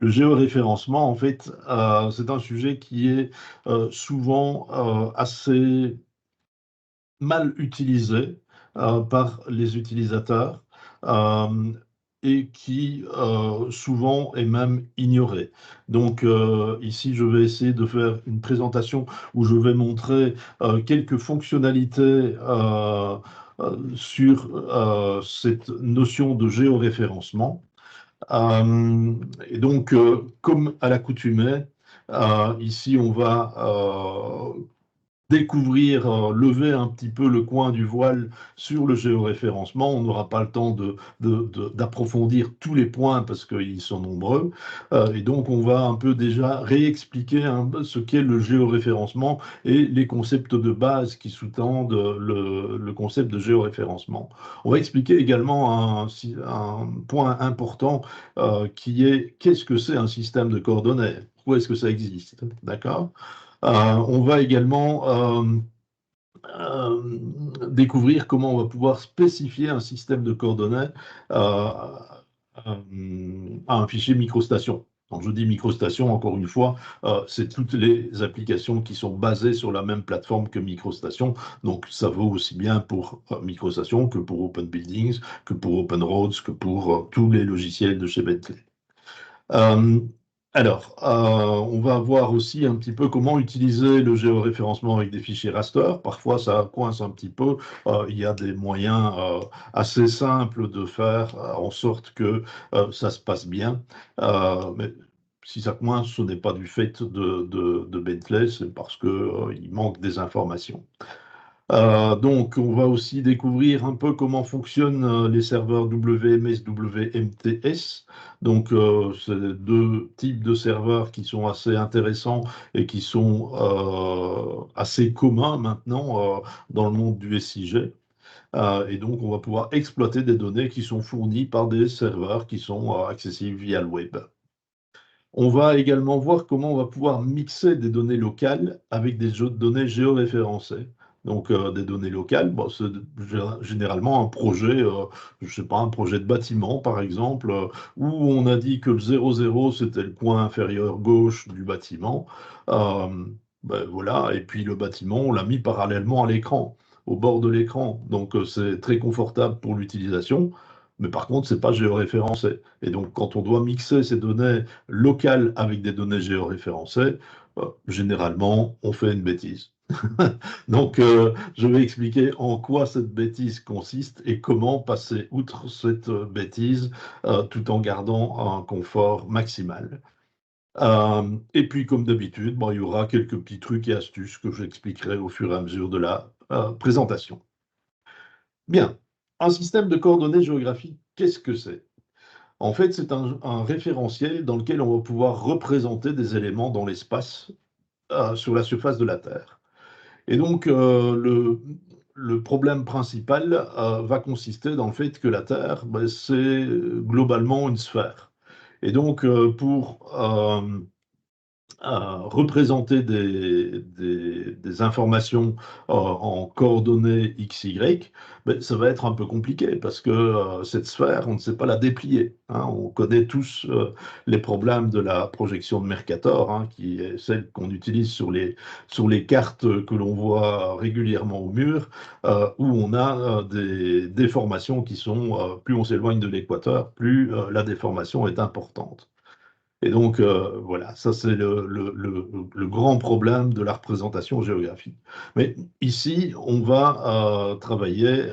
Le géoréférencement, en fait, c'est un sujet qui est souvent assez mal utilisé par les utilisateurs euh, et qui souvent est même ignoré. Donc ici, je vais essayer de faire une présentation où je vais montrer quelques fonctionnalités sur cette notion de géoréférencement. Et donc, comme à l'accoutumée, ici, on va découvrir, lever un petit peu le coin du voile sur le géoréférencement. On n'aura pas le temps d'approfondir tous les points parce qu'ils sont nombreux. Et donc, on va un peu déjà réexpliquer un peu ce qu'est le géoréférencement et les concepts de base qui sous-tendent le concept de géoréférencement. On va expliquer également un point important qui est qu'est-ce que c'est un système de coordonnées? Où est-ce que ça existe? D'accord? On va également euh, découvrir comment on va pouvoir spécifier un système de coordonnées euh, à un fichier microstation. Quand je dis microstation, encore une fois, c'est toutes les applications qui sont basées sur la même plateforme que microstation. Donc, ça vaut aussi bien pour microstation que pour Open Buildings, que pour Open Roads, que pour tous les logiciels de chez Bentley. Euh, on va voir aussi un petit peu comment utiliser le géoréférencement avec des fichiers raster. Parfois, ça coince un petit peu. Il y a des moyens assez simples de faire en sorte que ça se passe bien. Mais si ça coince, ce n'est pas du fait de Bentley, c'est parce qu'il manque des informations. Donc, on va aussi découvrir un peu comment fonctionnent les serveurs WMS, WMTS. Donc, c'est deux types de serveurs qui sont assez intéressants et qui sont assez communs maintenant dans le monde du SIG. Et donc, on va pouvoir exploiter des données qui sont fournies par des serveurs qui sont accessibles via le web. On va également voir comment on va pouvoir mixer des données locales avec des données géoréférencées. Donc, des données locales, bon, c'est généralement un projet, je sais pas, un projet de bâtiment, par exemple, où on a dit que le 0,0, c'était le coin inférieur gauche du bâtiment. Euh, ben voilà, et puis le bâtiment, on l'a mis parallèlement à l'écran, au bord de l'écran. Donc, c'est très confortable pour l'utilisation. Mais par contre, c'est pas géoréférencé. Et donc, quand on doit mixer ces données locales avec des données géoréférencées, généralement, on fait une bêtise. Donc, je vais expliquer en quoi cette bêtise consiste et comment passer outre cette bêtise tout en gardant un confort maximal. Et puis, comme d'habitude, bon, il y aura quelques petits trucs et astuces que j'expliquerai au fur et à mesure de la présentation. Bien, un système de coordonnées géographiques, qu'est-ce que c'est? En fait, c'est un référentiel dans lequel on va pouvoir représenter des éléments dans l'espace sur la surface de la Terre. Et donc, le problème principal va consister dans le fait que la Terre, ben, c'est globalement une sphère. Et donc, pour représenter des informations en coordonnées XY, ben, ça va être un peu compliqué parce que cette sphère, on ne sait pas la déplier, hein. On connaît tous les problèmes de la projection de Mercator, hein, qui est celle qu'on utilise sur les cartes que l'on voit régulièrement au mur, où on a des déformations qui sont, plus on s'éloigne de l'équateur, plus la déformation est importante. Et donc, voilà, ça c'est le grand problème de la représentation géographique. Mais ici, on va travailler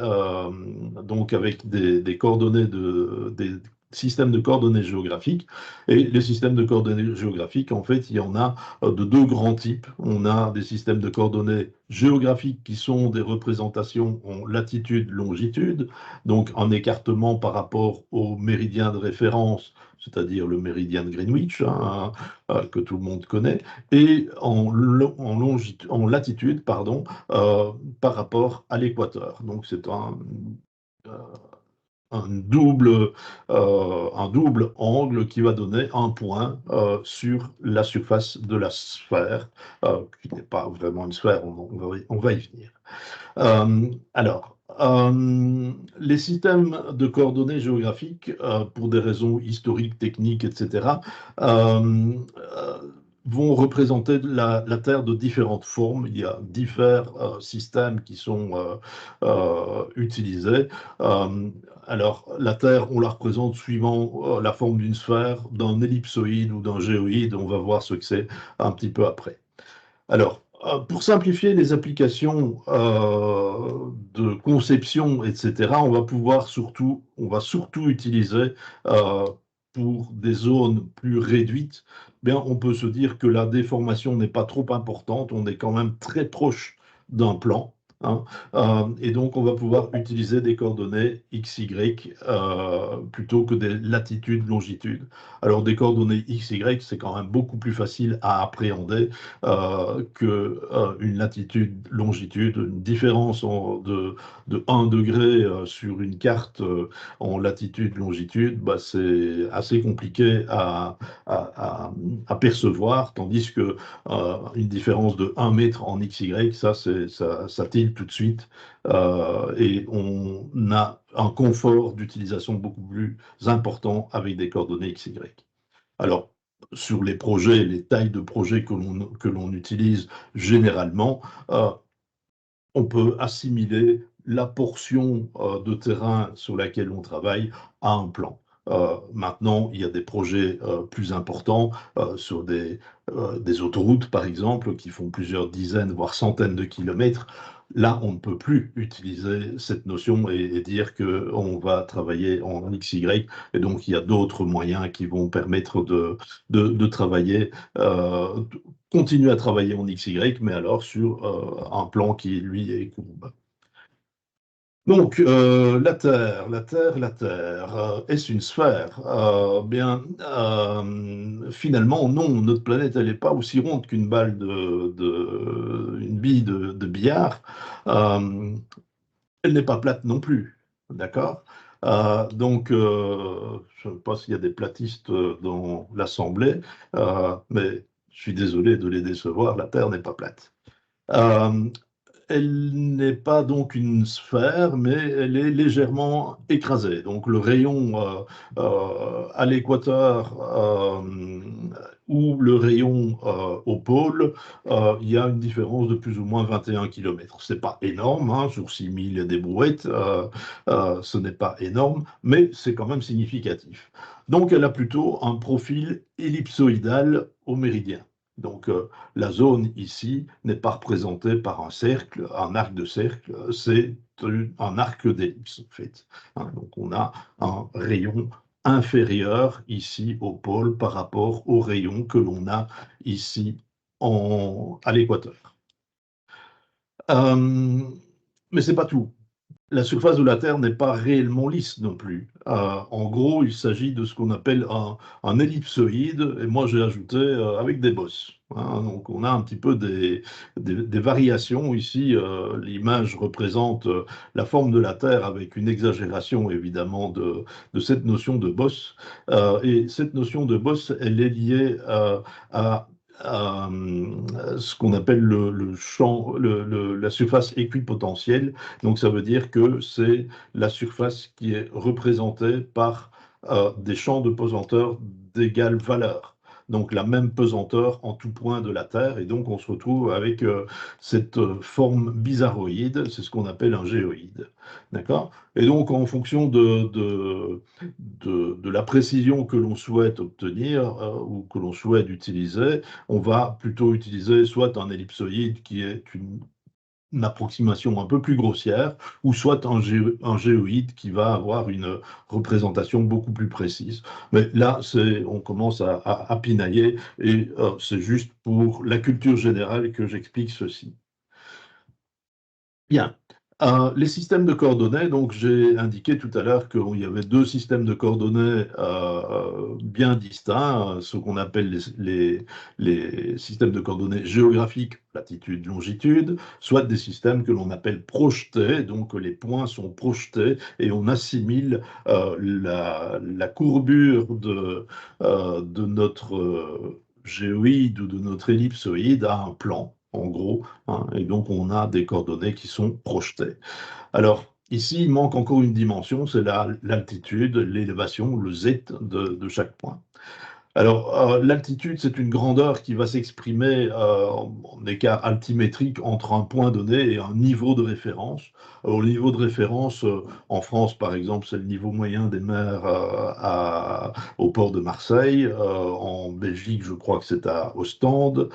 donc avec des coordonnées des systèmes de coordonnées géographiques. Et les systèmes de coordonnées géographiques, en fait, il y en a de deux grands types. On a des systèmes de coordonnées géographiques qui sont des représentations en latitude, longitude, donc en écartement par rapport au méridien de référence, c'est-à-dire le méridien de Greenwich, hein, que tout le monde connaît, et en latitude, pardon, par rapport à l'équateur. Donc c'est euh, un double angle qui va donner un point sur la surface de la sphère, qui n'est pas vraiment une sphère, on va y venir. Alors, Les systèmes de coordonnées géographiques, pour des raisons historiques, techniques, etc., euh, euh, vont représenter la Terre de différentes formes. Il y a différents systèmes qui sont utilisés. Euh, alors, la Terre, on la représente suivant la forme d'une sphère, d'un ellipsoïde ou d'un géoïde. On va voir ce que c'est un petit peu après. Alors, pour simplifier les applications de conception, etc., on va surtout utiliser euh, pour des zones plus réduites. Bien, on peut se dire que la déformation n'est pas trop importante, on est quand même très proche d'un plan, hein. Et donc, on va pouvoir utiliser des coordonnées x, y plutôt que des latitudes, longitudes. Alors, des coordonnées x, y, c'est quand même beaucoup plus facile à appréhender qu'une latitude, longitude, une différence de 1 degré sur une carte en latitude, longitude, bah, c'est assez compliqué à- à- à percevoir, tandis que une différence de 1 mètre en XY, ça tilte tout de suite et on a un confort d'utilisation beaucoup plus important avec des coordonnées XY. Alors, sur les projets, les tailles de projets que l'on utilise généralement, euh, on peut assimiler la portion de terrain sur laquelle on travaille à un plan. Maintenant, il y a des projets plus importants sur des autoroutes, par exemple, qui font plusieurs dizaines, voire centaines de kilomètres. Là, on ne peut plus utiliser cette notion et dire qu'on va travailler en XY. Et donc, il y a d'autres moyens qui vont permettre de travailler continuer à travailler en XY, mais alors sur un plan qui, lui, est courbe. Donc, la Terre, est-ce une sphère? Bien, finalement, non, notre planète, elle n'est pas aussi ronde qu'une balle une bille de billard. Euh, Elle n'est pas plate non plus, d'accord? Donc, je ne sais pas s'il y a des platistes dans l'Assemblée, mais je suis désolé de les décevoir, la Terre n'est pas plate. Euh, Elle n'est pas donc une sphère, mais elle est légèrement écrasée. Donc le rayon à l'équateur ou le rayon au pôle, il y a une différence de plus ou moins 21 km. Ce n'est pas énorme, hein, sur 6000 et des brouettes, ce n'est pas énorme, mais c'est quand même significatif. Donc elle a plutôt un profil ellipsoïdal au méridien. Donc, la zone ici n'est pas représentée par un cercle, un arc de cercle, c'est un arc d'ellipse en fait, hein. Donc on a un rayon inférieur ici au pôle par rapport au rayon que l'on a ici à l'équateur. Euh, mais c'est pas tout. La surface de la Terre n'est pas réellement lisse non plus. En gros, il s'agit de ce qu'on appelle un ellipsoïde, et moi j'ai ajouté avec des bosses, hein. Donc on a un petit peu des variations ici. L'image représente la forme de la Terre avec une exagération évidemment de cette notion de bosse. Et cette notion de bosse, elle est liée à ce qu'on appelle le champ, la surface équipotentielle. Donc ça veut dire que c'est la surface qui est représentée par des champs de pesanteur d'égale valeur. Donc la même pesanteur en tout point de la Terre. Et donc on se retrouve avec cette forme bizarroïde, c'est ce qu'on appelle un géoïde. D'accord? Et donc en fonction de la précision que l'on souhaite obtenir ou que l'on souhaite utiliser, on va plutôt utiliser soit un ellipsoïde qui est une approximation un peu plus grossière, ou soit un géoïde qui va avoir une représentation beaucoup plus précise. Mais là, on commence à pinailler, et c'est juste pour la culture générale que j'explique ceci. Bien. Les systèmes de coordonnées, donc j'ai indiqué tout à l'heure qu'il y avait deux systèmes de coordonnées bien distincts, ce qu'on appelle les systèmes de coordonnées géographiques, latitude, longitude, soit des systèmes que l'on appelle projetés, donc les points sont projetés et on assimile la courbure de notre géoïde ou de notre ellipsoïde à un plan, en gros, hein. Et donc on a des coordonnées qui sont projetées. Alors, Ici, il manque encore une dimension, c'est l'altitude, l'élévation, le Z de chaque point. Alors, l'altitude, c'est une grandeur qui va s'exprimer en écart altimétrique entre un point donné et un niveau de référence. Alors, le niveau de référence, en France, par exemple, c'est le niveau moyen des mers au port de Marseille. En Belgique, je crois que c'est à Ostende.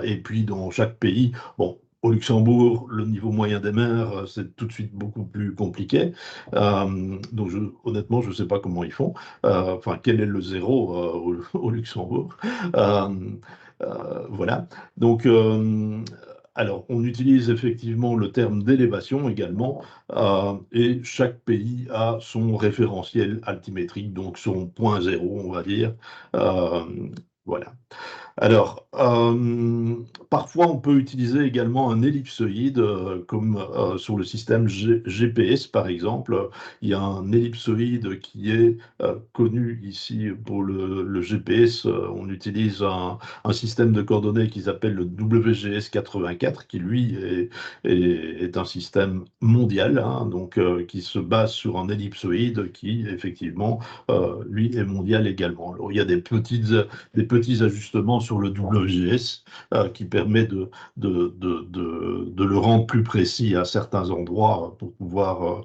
Et puis, dans chaque pays, bon, au Luxembourg, le niveau moyen des mers, c'est tout de suite beaucoup plus compliqué. Donc, honnêtement, je ne sais pas comment ils font. Enfin, quel est le zéro au Luxembourg? Euh, voilà. Donc, alors, on utilise effectivement le terme d'élévation également, et chaque pays a son référentiel altimétrique, donc son point zéro, on va dire. Euh, voilà. Alors, parfois on peut utiliser également un ellipsoïde, comme sur le système GPS par exemple. Il y a un ellipsoïde qui est connu ici pour le GPS. On utilise un système de coordonnées qui s'appelle le WGS 84, qui lui est un système mondial, hein, donc qui se base sur un ellipsoïde qui effectivement lui est mondial également. Alors, il y a des petits ajustements sur le WGS qui permet de le rendre plus précis à certains endroits pour pouvoir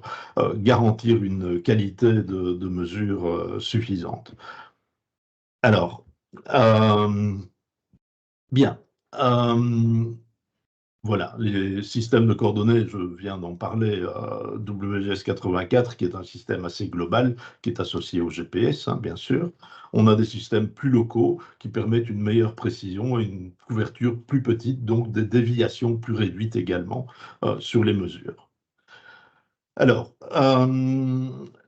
garantir une qualité de mesure suffisante. Alors, euh, bien. Euh, Voilà, les systèmes de coordonnées, je viens d'en parler, WGS 84, qui est un système assez global, qui est associé au GPS, hein, bien sûr. On a des systèmes plus locaux qui permettent une meilleure précision et une couverture plus petite, donc des déviations plus réduites également sur les mesures. Alors,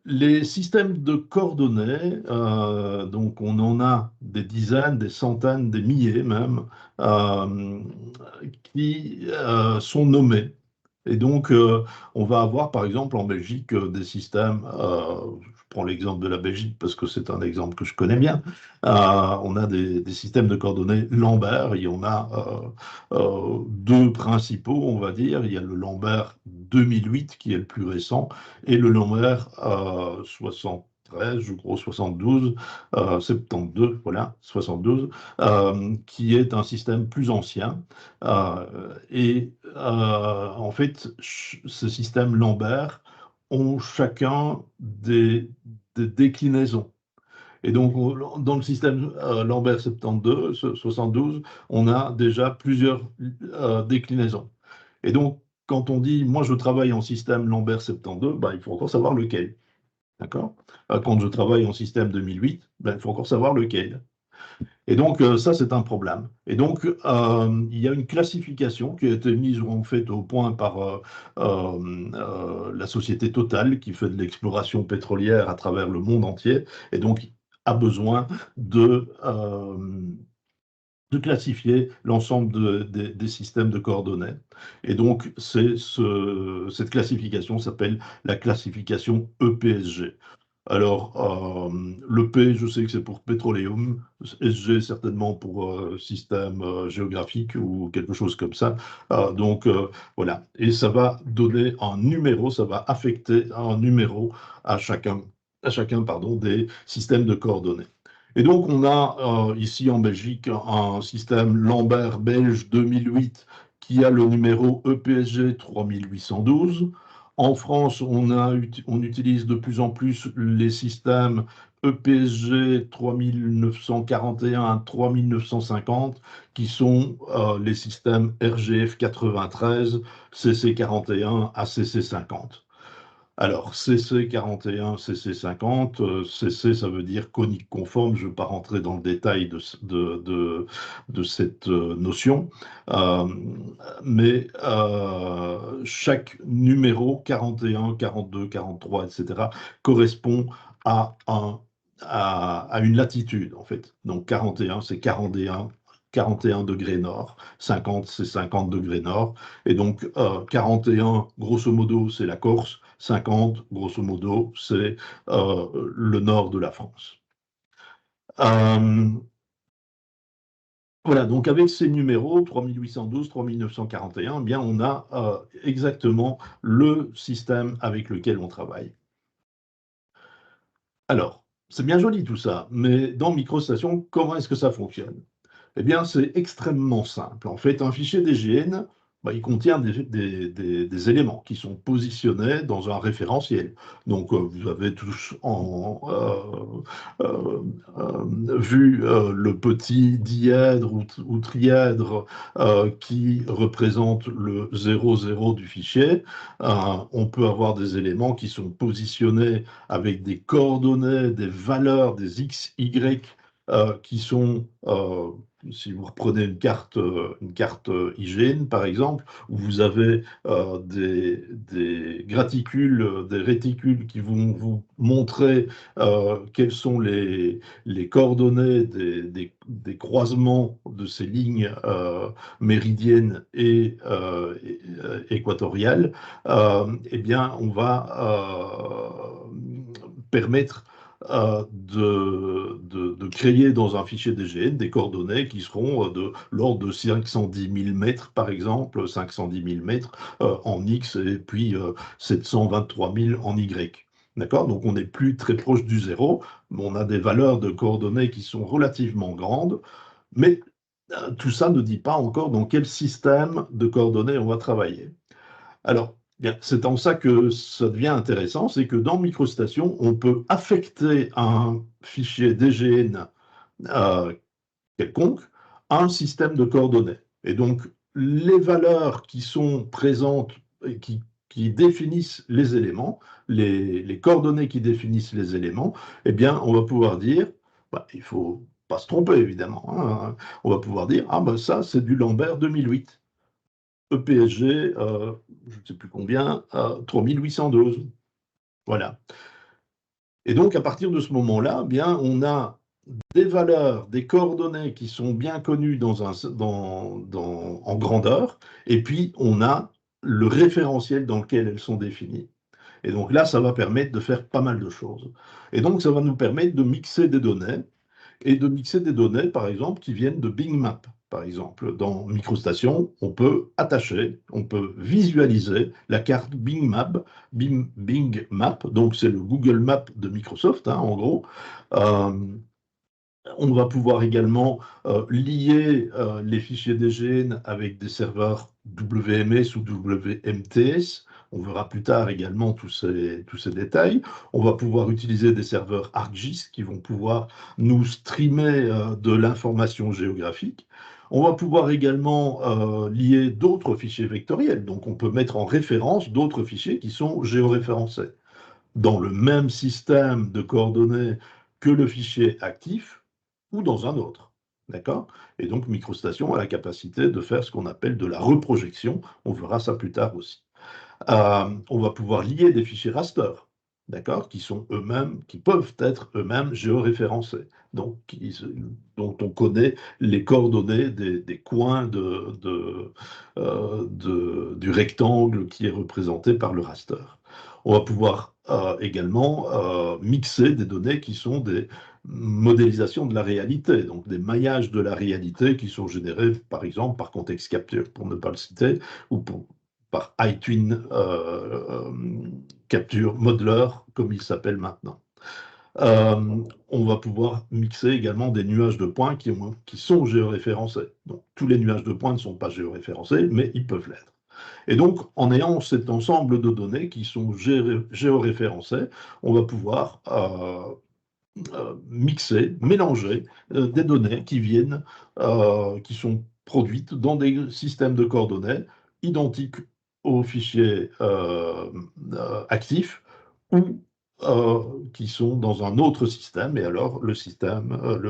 les systèmes de coordonnées, donc on en a des dizaines, des centaines, des milliers même, euh, qui sont nommés. Et donc, on va avoir par exemple en Belgique des systèmes, je prends l'exemple de la Belgique parce que c'est un exemple que je connais bien. On a des systèmes de coordonnées Lambert. Il y en a deux principaux, on va dire. Il y a le Lambert 2008 qui est le plus récent et le Lambert 73, je crois 72, 72, voilà, 72, qui est un système plus ancien. En fait, ces systèmes Lambert ont chacun des déclinaisons. Et donc, dans le système Lambert 72, 72, on a déjà plusieurs déclinaisons. Et donc, quand on dit, moi, je travaille en système Lambert 72, ben, il faut encore savoir lequel. D'accord? Quand je travaille en système 2008, ben, il faut encore savoir lequel. Et donc, ça, c'est un problème. Et donc, il y a une classification qui a été mise en fait au point par la société Total, qui fait de l'exploration pétrolière à travers le monde entier, et donc a besoin de classifier l'ensemble des systèmes de coordonnées. Et donc, cette classification s'appelle la classification EPSG. Alors, le P, je sais que c'est pour pétroleum, SG certainement pour système géographique ou quelque chose comme ça. Donc, voilà. Et ça va donner un numéro, ça va affecter un numéro à chacun, pardon, des systèmes de coordonnées. Et donc, on a ici en Belgique un système Lambert belge 2008 qui a le numéro EPSG 3812. En France, on utilise de plus en plus les systèmes EPSG 3941 à 3950, qui sont les systèmes RGF 93, CC 41 à CC 50. Alors, CC 41, CC 50, CC, ça veut dire conique conforme. Je ne vais pas rentrer dans le détail de cette notion. Euh, mais chaque numéro, 41, 42, 43, etc., correspond à, à une latitude, en fait. Donc, 41, c'est 41 degrés nord, 50, c'est 50 degrés nord. Et donc, 41, grosso modo, c'est la Corse. 50, grosso modo, c'est le nord de la France. Euh, Voilà, donc avec ces numéros, 3812, 3941, eh bien, on a exactement le système avec lequel on travaille. Alors, c'est bien joli tout ça, mais dans MicroStation, comment est-ce que ça fonctionne? Eh bien, c'est extrêmement simple. En fait, un fichier DGN, il contient des éléments qui sont positionnés dans un référentiel. Donc, vous avez tous vu le petit dièdre ou trièdre qui représente le 00 du fichier. On peut avoir des éléments qui sont positionnés avec des coordonnées, des valeurs, des x, y, qui sont si vous reprenez une carte IGN, par exemple, où vous avez des graticules, des réticules qui vont vous montrer quelles sont les coordonnées des croisements de ces lignes méridiennes et équatoriales, eh bien, on va permettre de créer dans un fichier DGN des coordonnées qui seront de l'ordre de 510 000 mètres, par exemple, 510 000 mètres en X et puis 723 000 en Y. D'accord? Donc on n'est plus très proche du zéro, mais on a des valeurs de coordonnées qui sont relativement grandes, mais tout ça ne dit pas encore dans quel système de coordonnées on va travailler. Alors, bien, c'est en ça que ça devient intéressant, c'est que dans MicroStation, on peut affecter un fichier DGN euh, quelconque à un système de coordonnées. Et donc, les valeurs qui sont présentes et qui définissent les éléments, les coordonnées qui définissent les éléments, eh bien, on va pouvoir dire, il ne faut pas se tromper évidemment, hein, on va pouvoir dire, ah ben ça, c'est du Lambert 2008. EPSG, je ne sais plus combien, 3812. Voilà. Et donc, à partir de ce moment-là, eh bien, on a des valeurs, des coordonnées qui sont bien connues en grandeur, et puis on a le référentiel dans lequel elles sont définies. Et donc là, ça va permettre de faire pas mal de choses. Et donc, ça va nous permettre de mixer des données, et de mixer des données, par exemple, qui viennent de Bing Map. Par exemple, dans MicroStation, on peut attacher, on peut visualiser la carte Bing Map, Bing Map, donc c'est le Google Map de Microsoft, hein, en gros. Euh, on va pouvoir également lier les fichiers DGN avec des serveurs WMS ou WMTS. On verra plus tard également tous ces détails. On va pouvoir utiliser des serveurs ArcGIS qui vont pouvoir nous streamer de l'information géographique. On va pouvoir également lier d'autres fichiers vectoriels. Donc, on peut mettre en référence d'autres fichiers qui sont géoréférencés dans le même système de coordonnées que le fichier actif ou dans un autre. D'accord? Et donc, MicroStation a la capacité de faire ce qu'on appelle de la reprojection. On verra ça plus tard aussi. On va pouvoir lier des fichiers raster, d'accord, qui sont eux-mêmes, qui peuvent être eux-mêmes géoréférencés, donc dont on connaît les coordonnées des coins du rectangle qui est représenté par le raster. On va pouvoir également mixer des données qui sont des modélisations de la réalité, donc des maillages de la réalité qui sont générés, par exemple, par Context Capture, pour ne pas le citer, ou par iTwin Capture Modeler, comme il s'appelle maintenant. On va pouvoir mixer également des nuages de points qui sont géoréférencés. Donc, tous les nuages de points ne sont pas géoréférencés, mais ils peuvent l'être. Et donc, en ayant cet ensemble de données qui sont géoréférencées, on va pouvoir mixer, mélanger des données qui viennent, qui sont produites dans des systèmes de coordonnées identiques aux fichiers actifs ou qui sont dans un autre système. Et alors, le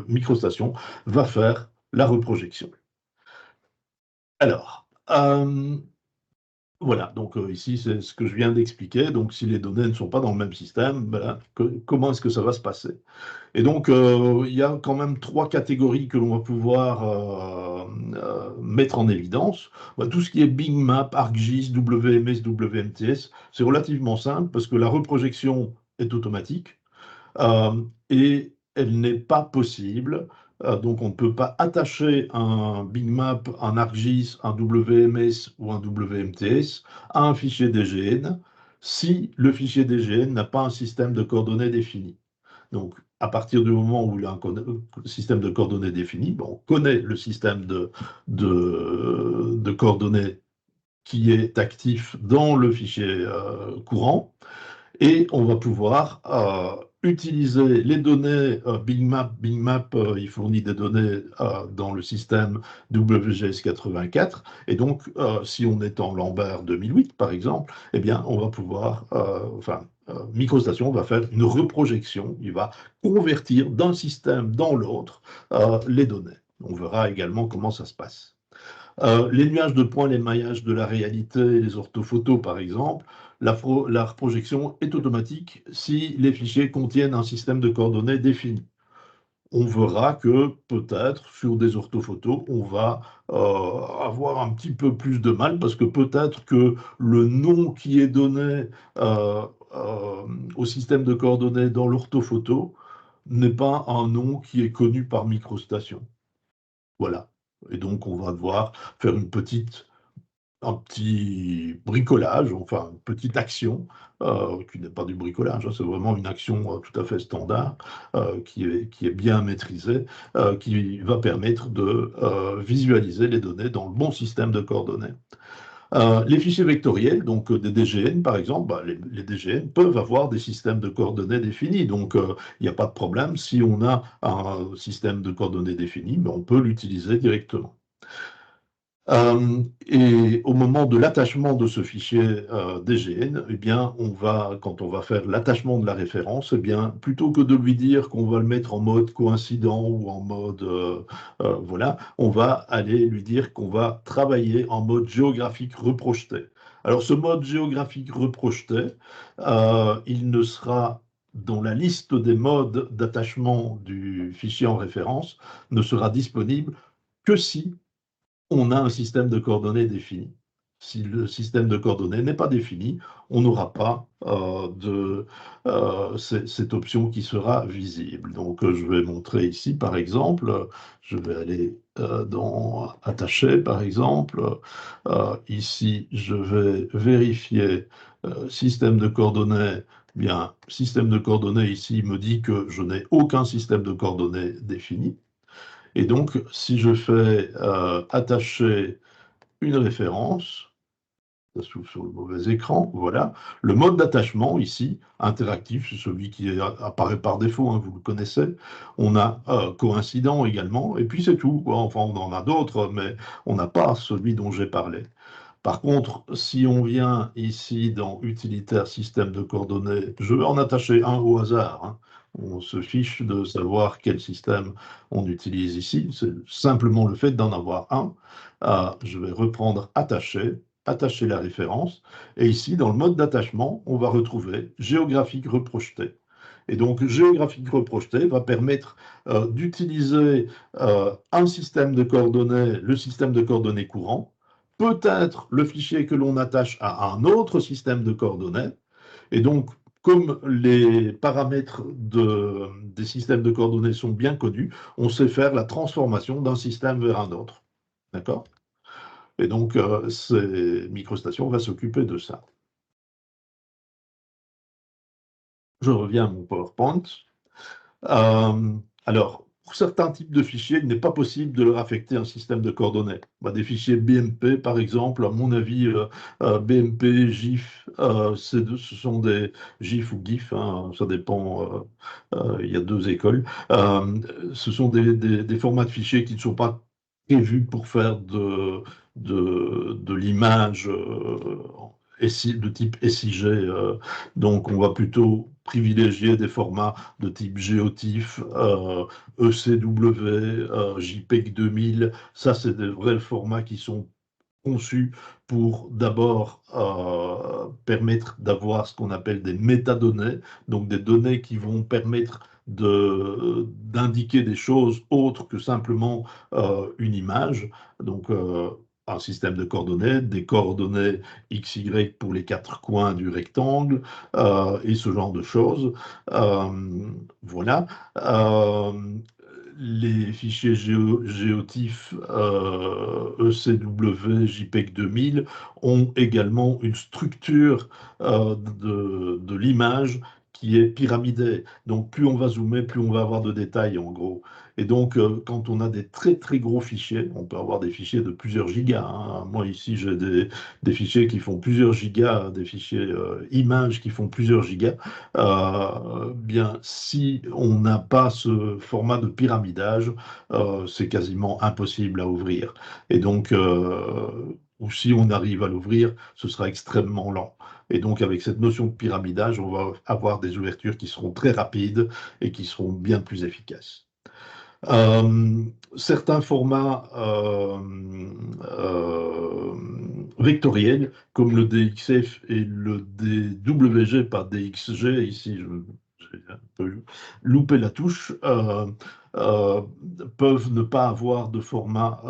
MicroStation va faire la reprojection. Alors, voilà, donc ici, c'est ce que je viens d'expliquer. Donc, si les données ne sont pas dans le même système, ben, comment est-ce que ça va se passer? Et donc, il y a quand même trois catégories que l'on va pouvoir mettre en évidence. Bah, tout ce qui est Bing Map, ArcGIS, WMS, WMTS, c'est relativement simple parce que la reprojection est automatique et elle n'est pas possible Donc, on ne peut pas attacher un BigMap, un ArcGIS, un WMS ou un WMTS à un fichier DGN si le fichier DGN n'a pas un système de coordonnées défini. Donc, à partir du moment où il y a un système de coordonnées défini, bon, on connaît le système de coordonnées qui est actif dans le fichier courant, et on va pouvoir utiliser les données BigMap. BigMap, il fournit des données dans le système WGS84. Et donc, si on est en Lambert 2008, par exemple, eh bien, on va pouvoir, MicroStation va faire une reprojection. Il va convertir d'un système dans l'autre les données. On verra également comment ça se passe. Les nuages de points, les maillages de la réalité, les orthophotos par exemple, la projection est automatique si les fichiers contiennent un système de coordonnées défini. On verra que peut-être sur des orthophotos, on va avoir un petit peu plus de mal parce que peut-être que le nom qui est donné au système de coordonnées dans l'orthophoto n'est pas un nom qui est connu par MicroStation. Voilà. Et donc, on va devoir faire un petit bricolage, enfin, une petite action, qui n'est pas du bricolage, hein, c'est vraiment une action tout à fait standard, qui est bien maîtrisée, qui va permettre de visualiser les données dans le bon système de coordonnées. Les fichiers vectoriels, donc des DGN par exemple, les DGN peuvent avoir des systèmes de coordonnées définis. Donc il n'y a pas de problème. Si on a un système de coordonnées défini, on peut l'utiliser directement. Et au moment de l'attachement de ce fichier DGN, eh bien, quand on va faire l'attachement de la référence, eh bien, plutôt que de lui dire qu'on va le mettre en mode coïncident ou en mode, voilà, on va aller lui dire qu'on va travailler en mode géographique reprojeté. Alors, ce mode géographique reprojeté, il ne sera dans la liste des modes d'attachement du fichier en référence, ne sera disponible que si on a un système de coordonnées défini. Si le système de coordonnées n'est pas défini, on n'aura pas cette option qui sera visible. Donc, je vais montrer ici, par exemple, je vais aller dans Attacher, par exemple. Ici, je vais vérifier système de coordonnées. Bien, système de coordonnées, ici, me dit que je n'ai aucun système de coordonnées défini. Et donc, si je fais attacher une référence, ça s'ouvre sur le mauvais écran, voilà. Le mode d'attachement, ici, interactif, c'est celui qui apparaît par défaut, hein, vous le connaissez. On a coïncident également, et puis c'est tout, quoi. Enfin, on en a d'autres, mais on n'a pas celui dont j'ai parlé. Par contre, si on vient ici dans Utilitaire système de coordonnées, je vais en attacher un au hasard, hein. On se fiche de savoir quel système on utilise ici. C'est simplement le fait d'en avoir un. Je vais reprendre attacher la référence. Et ici, dans le mode d'attachement, on va retrouver géographique reprojeté. Et donc, géographique reprojeté va permettre d'utiliser un système de coordonnées, le système de coordonnées courant, peut-être le fichier que l'on attache à un autre système de coordonnées. Et donc, comme les paramètres des systèmes de coordonnées sont bien connus, on sait faire la transformation d'un système vers un autre. D'accord? Et donc, MicroStation va s'occuper de ça. Je reviens à mon PowerPoint. Alors, pour certains types de fichiers, il n'est pas possible de leur affecter un système de coordonnées. Des fichiers BMP, par exemple, à mon avis, BMP, GIF, ce sont des GIF ou GIF, hein, ça dépend, il y a deux écoles. Ce sont des formats de fichiers qui ne sont pas prévus pour faire de l'image de type SIG. Donc, on va plutôt privilégier des formats de type GeoTIFF, ECW, JPEG 2000. Ça, c'est des vrais formats qui sont conçus pour d'abord permettre d'avoir ce qu'on appelle des métadonnées, donc des données qui vont permettre d'indiquer des choses autres que simplement une image. Donc, un système de coordonnées, des coordonnées XY pour les quatre coins du rectangle, et ce genre de choses. Voilà. les fichiers géotiff ECW JPEG 2000 ont également une structure de l'image qui est pyramidée. Donc plus on va zoomer, plus on va avoir de détails en gros. Et donc quand on a des très très gros fichiers, on peut avoir des fichiers de plusieurs gigas, hein. Moi ici j'ai des fichiers qui font plusieurs gigas, des fichiers images qui font plusieurs gigas. Bien, si on n'a pas ce format de pyramidage, c'est quasiment impossible à ouvrir. Et donc, ou si on arrive à l'ouvrir, ce sera extrêmement lent. Et donc, avec cette notion de pyramidage, on va avoir des ouvertures qui seront très rapides et qui seront bien plus efficaces. Euh, Certains formats vectoriels, comme le DXF et le DWG, pas DXG, ici j'ai un peu loupé la touche, euh, peuvent ne pas avoir de format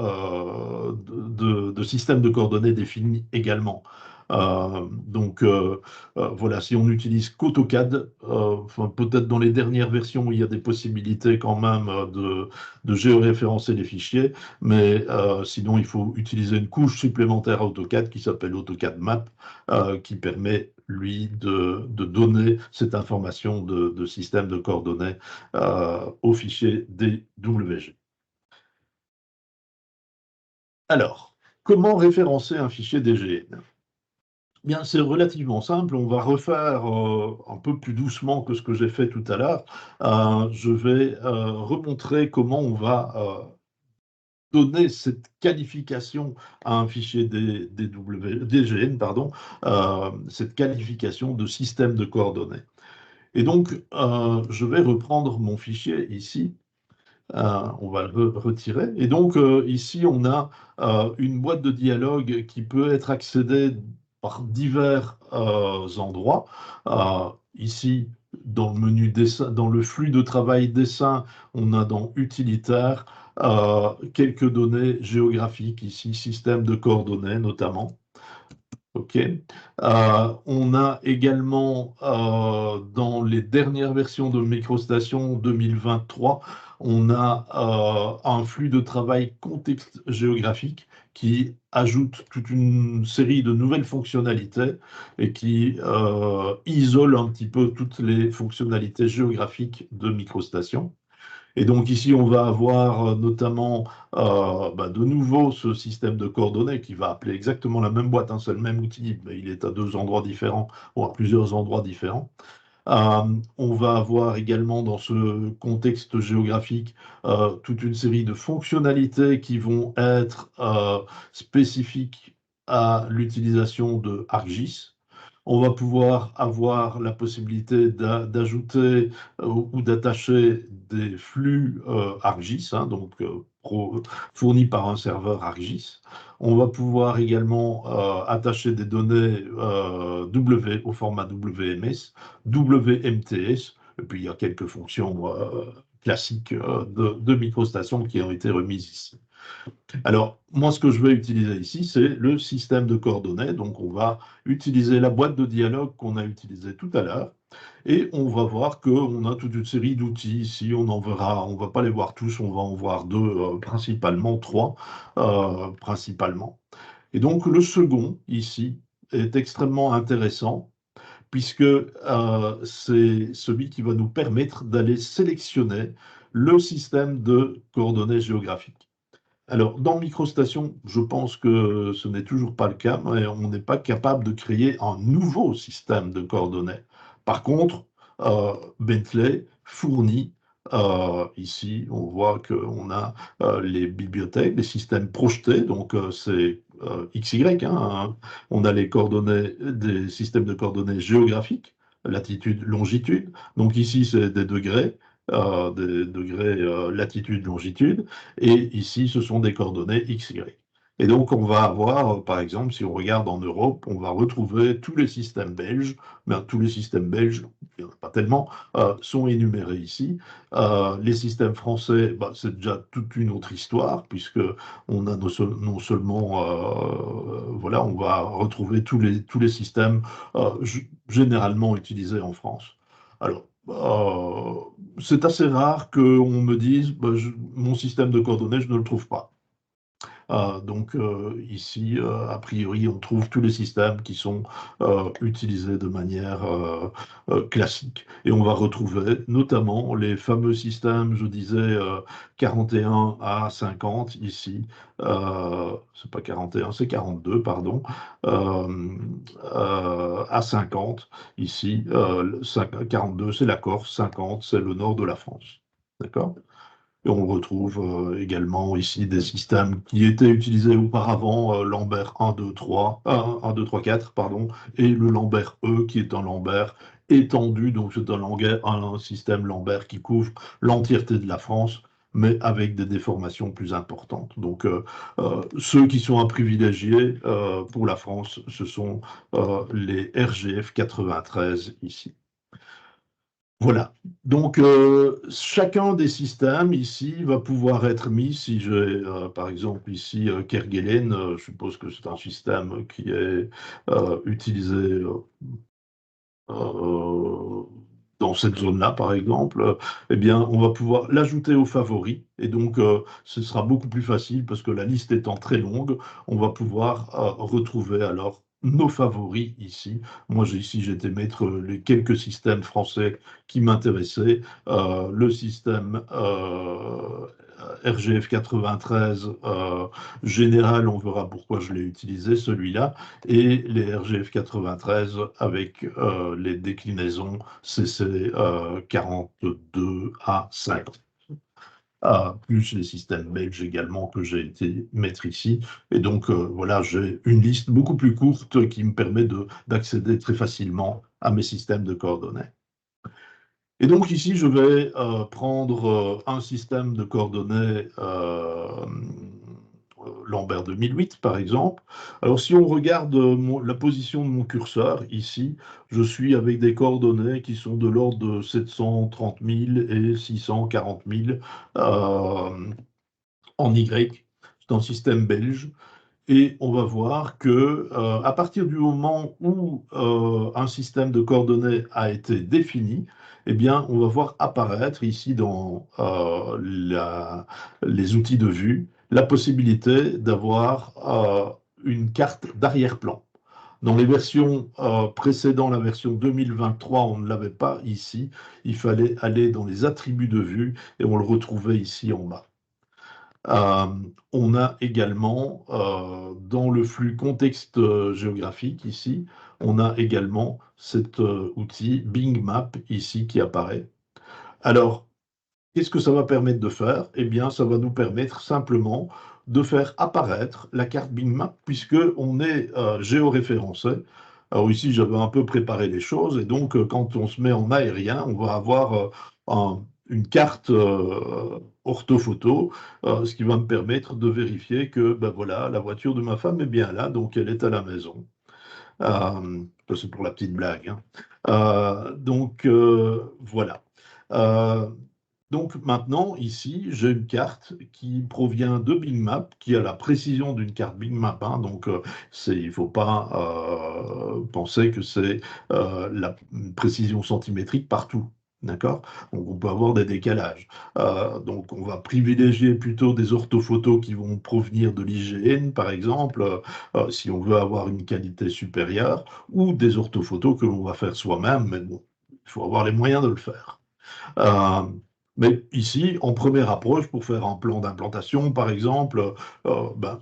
de système de coordonnées défini également. Voilà, si on utilise qu'AutoCAD, enfin, peut-être dans les dernières versions, il y a des possibilités quand même de géoréférencer les fichiers, mais sinon, il faut utiliser une couche supplémentaire à AutoCAD qui s'appelle AutoCAD Map, qui permet, lui, de donner cette information de système de coordonnées au fichier DWG. Alors, comment référencer un fichier DGN? Bien, c'est relativement simple. On va refaire un peu plus doucement que ce que j'ai fait tout à l'heure. Je vais remontrer comment on va donner cette qualification à un fichier DGN, pardon, cette qualification de système de coordonnées. Et donc, je vais reprendre mon fichier ici. On va le retirer. Et donc, ici, on a une boîte de dialogue qui peut être accédée par divers endroits. Ici, dans le menu dessin, dans le flux de travail dessin, on a dans utilitaire quelques données géographiques, ici, système de coordonnées notamment. OK. On a également, dans les dernières versions de MicroStation 2023, on a un flux de travail contexte géographique qui ajoute toute une série de nouvelles fonctionnalités et qui isole un petit peu toutes les fonctionnalités géographiques de MicroStation. Et donc ici, on va avoir notamment de nouveau ce système de coordonnées qui va appeler exactement la même boîte, hein, c'est le même outil, mais il est à deux endroits différents ou à plusieurs endroits différents. On va avoir également dans ce contexte géographique toute une série de fonctionnalités qui vont être spécifiques à l'utilisation de ArcGIS. On va pouvoir avoir la possibilité d'ajouter ou d'attacher des flux ArcGIS, hein, donc fournis par un serveur ArcGIS. On va pouvoir également attacher des données au format WMS, WMTS, et puis il y a quelques fonctions classiques de MicroStation qui ont été remises ici. Alors, moi, ce que je vais utiliser ici, c'est le système de coordonnées. Donc, on va utiliser la boîte de dialogue qu'on a utilisée tout à l'heure. Et on va voir qu'on a toute une série d'outils ici. On en verra, on ne va pas les voir tous, on va en voir deux, principalement trois, principalement. Et donc, le second, ici, est extrêmement intéressant puisque c'est celui qui va nous permettre d'aller sélectionner le système de coordonnées géographiques. Alors, dans MicroStation, je pense que ce n'est toujours pas le cas, mais on n'est pas capable de créer un nouveau système de coordonnées. Par contre, Bentley fournit, ici, on voit qu'on a les bibliothèques, les systèmes projetés, donc c'est XY, hein. On a les coordonnées des systèmes de coordonnées géographiques, latitude, longitude. Donc ici, c'est des degrés latitude, longitude. Et ici, ce sont des coordonnées XY. Et donc, on va avoir, par exemple, si on regarde en Europe, on va retrouver tous les systèmes belges, mais tous les systèmes belges, il n'y en a pas tellement, sont énumérés ici. Les systèmes français, c'est déjà toute une autre histoire, puisque on a non seulement, voilà, on va retrouver tous les systèmes généralement utilisés en France. Alors, c'est assez rare qu'on me dise bah, mon système de coordonnées, je ne le trouve pas. Donc ici, a priori, on trouve tous les systèmes qui sont utilisés de manière classique. Et on va retrouver notamment les fameux systèmes, je disais, 41 à 50 ici. C'est pas 41, c'est 42, pardon. À 50 ici. 42, c'est la Corse, 50, c'est le nord de la France. D'accord? Et on retrouve également ici des systèmes qui étaient utilisés auparavant, Lambert 1, 2, 3, 1, 2, 3, 4, pardon, et le Lambert E, qui est un Lambert étendu, donc c'est un système Lambert qui couvre l'entièreté de la France, mais avec des déformations plus importantes. Donc, ceux qui sont à privilégier pour la France, ce sont les RGF 93 ici. Voilà. Donc, chacun des systèmes ici va pouvoir être mis, si j'ai par exemple ici Kerguelen, je suppose que c'est un système qui est utilisé euh, dans cette zone-là, par exemple, eh bien, on va pouvoir l'ajouter aux favoris. Et donc, ce sera beaucoup plus facile parce que la liste étant très longue, on va pouvoir retrouver alors nos favoris ici. Moi, ici, j'étais mettre les quelques systèmes français qui m'intéressaient. Le système RGF 93 général, on verra pourquoi je l'ai utilisé, celui-là, et les RGF 93 avec les déclinaisons CC 42 à 50. Plus les systèmes belges également que j'ai été mettre ici. Et donc, voilà, j'ai une liste beaucoup plus courte qui me permet d'accéder très facilement à mes systèmes de coordonnées. Et donc ici, je vais prendre un système de coordonnées Lambert 2008, par exemple. Alors si on regarde la position de mon curseur, ici, je suis avec des coordonnées qui sont de l'ordre de 730 000 et 640 000 en Y. C'est un système belge. Et on va voir que à partir du moment où un système de coordonnées a été défini, eh bien, on va voir apparaître ici dans les outils de vue la possibilité d'avoir une carte d'arrière-plan. Dans les versions précédentes, la version 2023, on ne l'avait pas ici. Il fallait aller dans les attributs de vue et on le retrouvait ici en bas. Euh, on a également, dans le flux contexte géographique ici, on a également cet outil Bing Map ici qui apparaît. Alors, qu'est-ce que ça va permettre de faire? Eh bien, ça va nous permettre simplement de faire apparaître la carte Bing Map puisque on est géoréférencé. Alors ici, j'avais un peu préparé les choses et donc quand on se met en aérien, on va avoir une carte orthophoto, ce qui va me permettre de vérifier que ben voilà, la voiture de ma femme est bien là, donc elle est à la maison. C'est pour la petite blague, hein. Donc voilà. Euh, donc maintenant, ici, j'ai une carte qui provient de Bing Map, qui a la précision d'une carte Bing Map, hein. Donc il ne faut pas penser que c'est la précision centimétrique partout. D'accord? Donc on peut avoir des décalages. Donc on va privilégier plutôt des orthophotos qui vont provenir de l'IGN, par exemple, si on veut avoir une qualité supérieure, ou des orthophotos que l'on va faire soi-même, mais bon, il faut avoir les moyens de le faire. Euh, mais ici, en première approche, pour faire un plan d'implantation, par exemple,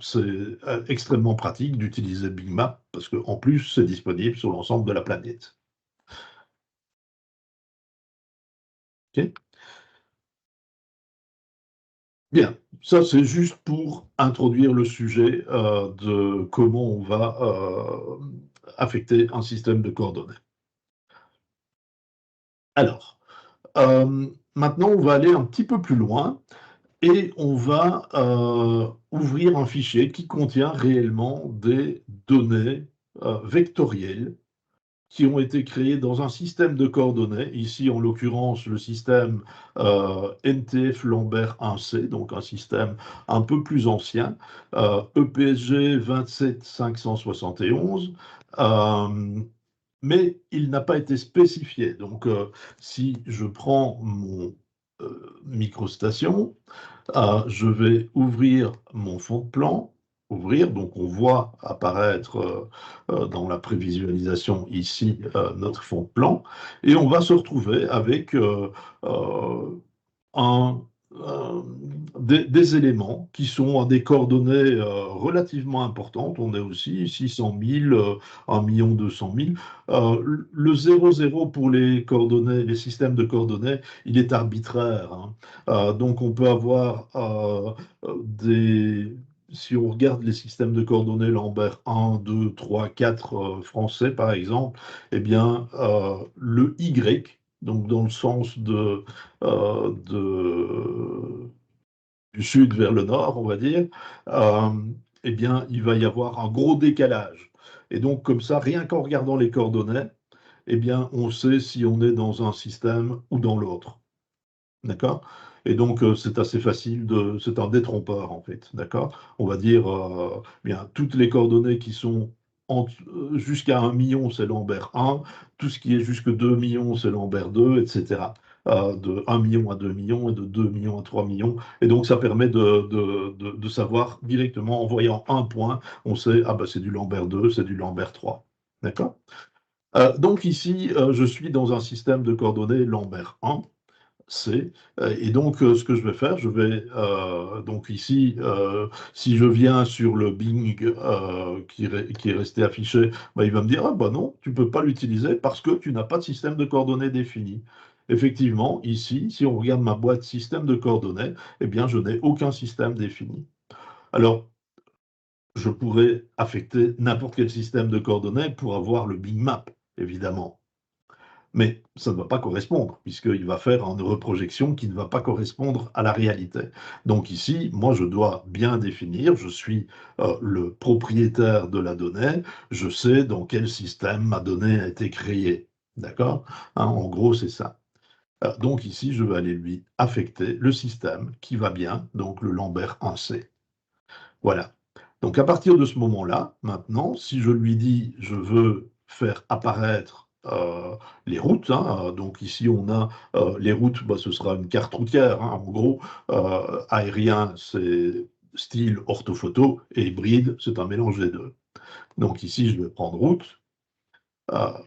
c'est extrêmement pratique d'utiliser Bing Map parce qu'en plus, c'est disponible sur l'ensemble de la planète. Ok. Bien, ça c'est juste pour introduire le sujet de comment on va affecter un système de coordonnées. Alors, maintenant on va aller un petit peu plus loin et on va ouvrir un fichier qui contient réellement des données vectorielles qui ont été créées dans un système de coordonnées, ici en l'occurrence le système NTF Lambert 1C, donc un système un peu plus ancien, EPSG 27571. mais il n'a pas été spécifié. Donc, si je prends mon microstation, je vais ouvrir mon fond de plan, ouvrir, donc on voit apparaître dans la prévisualisation ici notre fond de plan, et on va se retrouver avec un, euh, des éléments qui sont à des coordonnées relativement importantes. On est aussi 600 000, 1 200 000. Le 00 pour les coordonnées, les systèmes de coordonnées, il est arbitraire, hein. Donc on peut avoir des... Si on regarde les systèmes de coordonnées Lambert 1, 2, 3, 4 français par exemple, eh bien le Y, donc dans le sens du sud vers le nord, on va dire, euh, eh bien, il va y avoir un gros décalage. Et donc, comme ça, rien qu'en regardant les coordonnées, eh bien, on sait si on est dans un système ou dans l'autre. D'accord? Et donc, c'est assez facile c'est un détrompeur, en fait. D'accord? On va dire, bien, toutes les coordonnées qui sont jusqu'à 1 million, c'est Lambert 1. Tout ce qui est jusque 2 millions, c'est Lambert 2, etc. De 1 million à 2 millions et de 2 millions à 3 millions. Et donc, ça permet de savoir directement, en voyant un point, on sait, ah ben, c'est du Lambert 2, c'est du Lambert 3. D'accord? Donc, ici, je suis dans un système de coordonnées Lambert 1. C. Et donc, ce que je vais faire, je vais, donc ici, si je viens sur le Bing qui est resté affiché, bah, il va me dire, ah bah non, tu ne peux pas l'utiliser parce que tu n'as pas de système de coordonnées défini. Effectivement, ici, si on regarde ma boîte système de coordonnées, eh bien, je n'ai aucun système défini. Alors, je pourrais affecter n'importe quel système de coordonnées pour avoir le Bing Map, évidemment. Mais ça ne va pas correspondre, puisqu'il va faire une reprojection qui ne va pas correspondre à la réalité. Donc ici, moi, je dois bien définir, je suis le propriétaire de la donnée, je sais dans quel système ma donnée a été créée. D'accord? Hein, en gros, c'est ça. Donc ici, je vais aller lui affecter le système qui va bien, donc le Lambert 1C. Voilà. Donc à partir de ce moment-là, maintenant, si je lui dis je veux faire apparaître les routes, hein, donc ici on a les routes, bah, ce sera une carte routière, hein, en gros, aérien c'est style orthophoto et hybride c'est un mélange des deux. Donc ici je vais prendre route,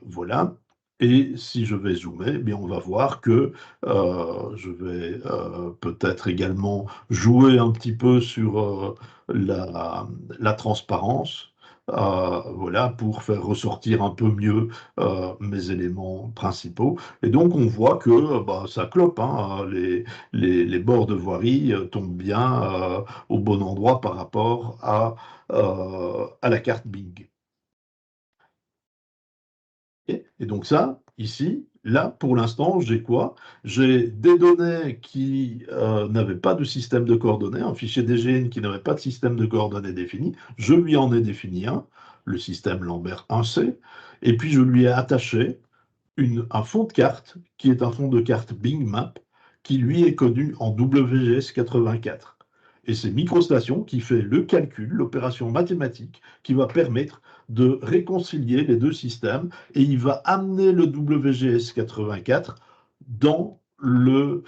voilà. Et si je vais zoomer, eh bien on va voir que je vais peut-être également jouer un petit peu sur la transparence, voilà, pour faire ressortir un peu mieux mes éléments principaux. Et donc on voit que bah, ça clope, hein, les bords de voirie tombent bien au bon endroit par rapport à la carte Bing. Et donc ça, ici, là, pour l'instant, j'ai quoi? J'ai des données qui n'avaient pas de système de coordonnées, un fichier DGN qui n'avait pas de système de coordonnées défini. Je lui en ai défini un, le système Lambert 1C, et puis je lui ai attaché un fond de carte qui est un fond de carte Bing Map qui lui est connu en WGS 84. Et c'est MicroStation qui fait le calcul, l'opération mathématique qui va permettre de réconcilier les deux systèmes et il va amener le WGS 84 dans le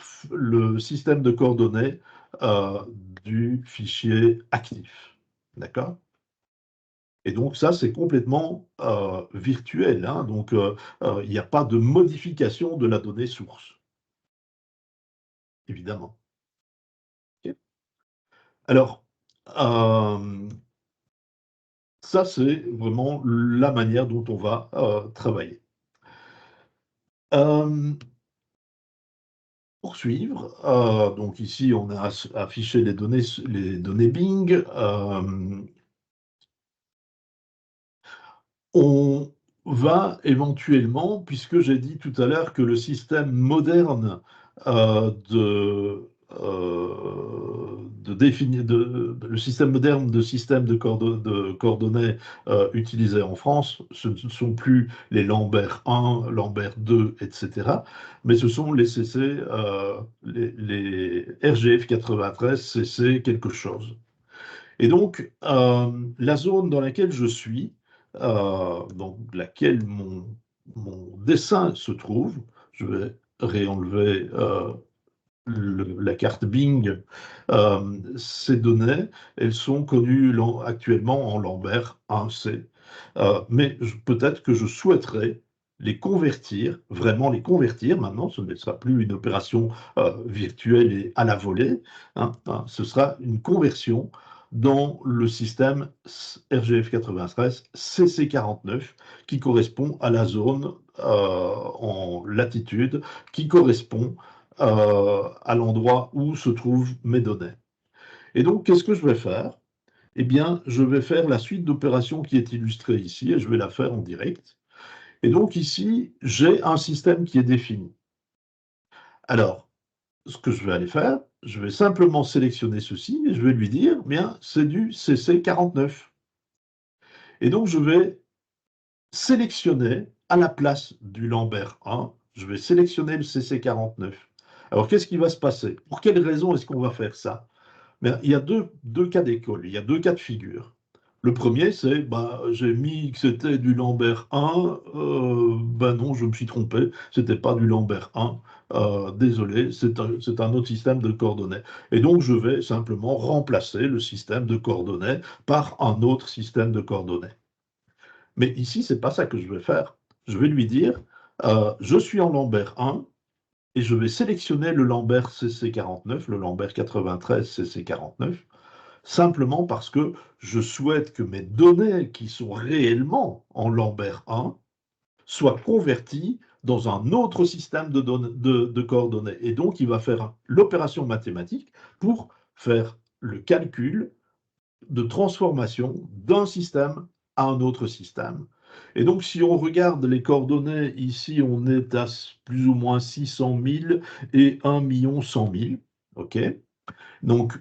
système de coordonnées euh, du fichier actif. D'accord? Et donc ça, c'est complètement virtuel, hein. Donc, il n'y a pas de modification de la donnée source, évidemment. Ok. Alors, euh, ça, c'est vraiment la manière dont on va travailler. Euh, Poursuivre, donc ici, on a affiché les données Bing. On va éventuellement, puisque j'ai dit tout à l'heure que le système moderne le système moderne de système de coordonnées utilisé en France, ce ne sont plus les Lambert 1, Lambert 2, etc., mais ce sont les CC, les RGF 93, CC quelque chose. Et donc, la zone dans laquelle je suis, dans laquelle mon dessin se trouve, je vais réenlever la carte Bing. Ces données, elles sont connues actuellement en Lambert 1C. Mais peut-être que je souhaiterais les convertir, vraiment les convertir. Maintenant, ce ne sera plus une opération virtuelle et à la volée, hein, ce sera une conversion dans le système RGF93 CC49 qui correspond à la zone en latitude, qui correspond à l'endroit où se trouvent mes données. Et donc, qu'est-ce que je vais faire? Eh bien, je vais faire la suite d'opérations qui est illustrée ici, et je vais la faire en direct. Et donc ici, j'ai un système qui est défini. Alors, ce que je vais aller faire, je vais simplement sélectionner ceci, et je vais lui dire, bien, c'est du CC49. Et donc, je vais sélectionner à la place du Lambert 1, je vais sélectionner le CC49. Alors, qu'est-ce qui va se passer? Pour quelle raison est-ce qu'on va faire ça? Mais il y a deux cas d'école, il y a deux cas de figure. Le premier, c'est, j'ai mis que c'était du Lambert 1, ben non, je me suis trompé, c'était pas du Lambert 1, désolé, c'est un autre système de coordonnées. Et donc, je vais simplement remplacer le système de coordonnées par un autre système de coordonnées. Mais ici, c'est pas ça que je vais faire. Je vais lui dire, je suis en Lambert 1, et je vais sélectionner le Lambert CC49, le Lambert 93 CC49, simplement parce que je souhaite que mes données qui sont réellement en Lambert 1 soient converties dans un autre système de coordonnées. Et donc, il va faire l'opération mathématique pour faire le calcul de transformation d'un système à un autre système. Et donc, si on regarde les coordonnées, ici, on est à plus ou moins 600 000 et 1 100 000. OK? Donc,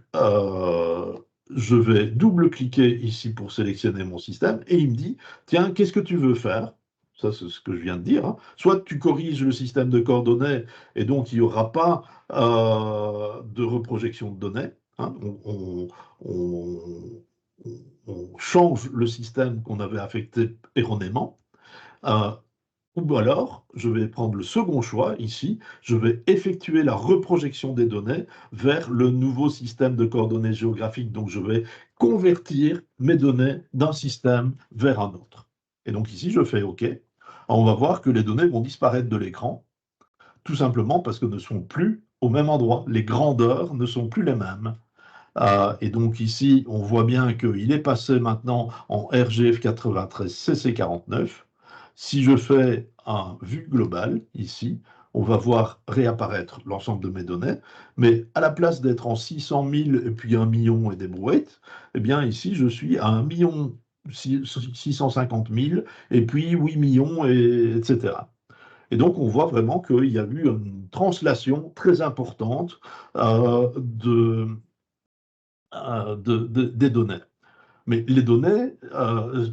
je vais double-cliquer ici pour sélectionner mon système et il me dit, tiens, qu'est-ce que tu veux faire? Ça, c'est ce que je viens de dire, hein. Soit tu corriges le système de coordonnées et donc il n'y aura pas de reprojection de données, hein. On- on change le système qu'on avait affecté erronément. Euh, ou alors, je vais prendre le second choix ici, je vais effectuer la reprojection des données vers le nouveau système de coordonnées géographiques. Donc, je vais convertir mes données d'un système vers un autre. Et donc ici, je fais OK. On va voir que les données vont disparaître de l'écran, tout simplement parce que ne sont plus au même endroit. Les grandeurs ne sont plus les mêmes. Et donc ici, on voit bien qu'il est passé maintenant en RGF 93 CC49. Si je fais un vue globale, ici, on va voir réapparaître l'ensemble de mes données, mais à la place d'être en 600 000 et puis 1 million et des brouettes, eh bien ici, je suis à 1 million 650 000 et puis 8 millions, etc. Et donc, on voit vraiment qu'il y a eu une translation très importante des données. Mais les données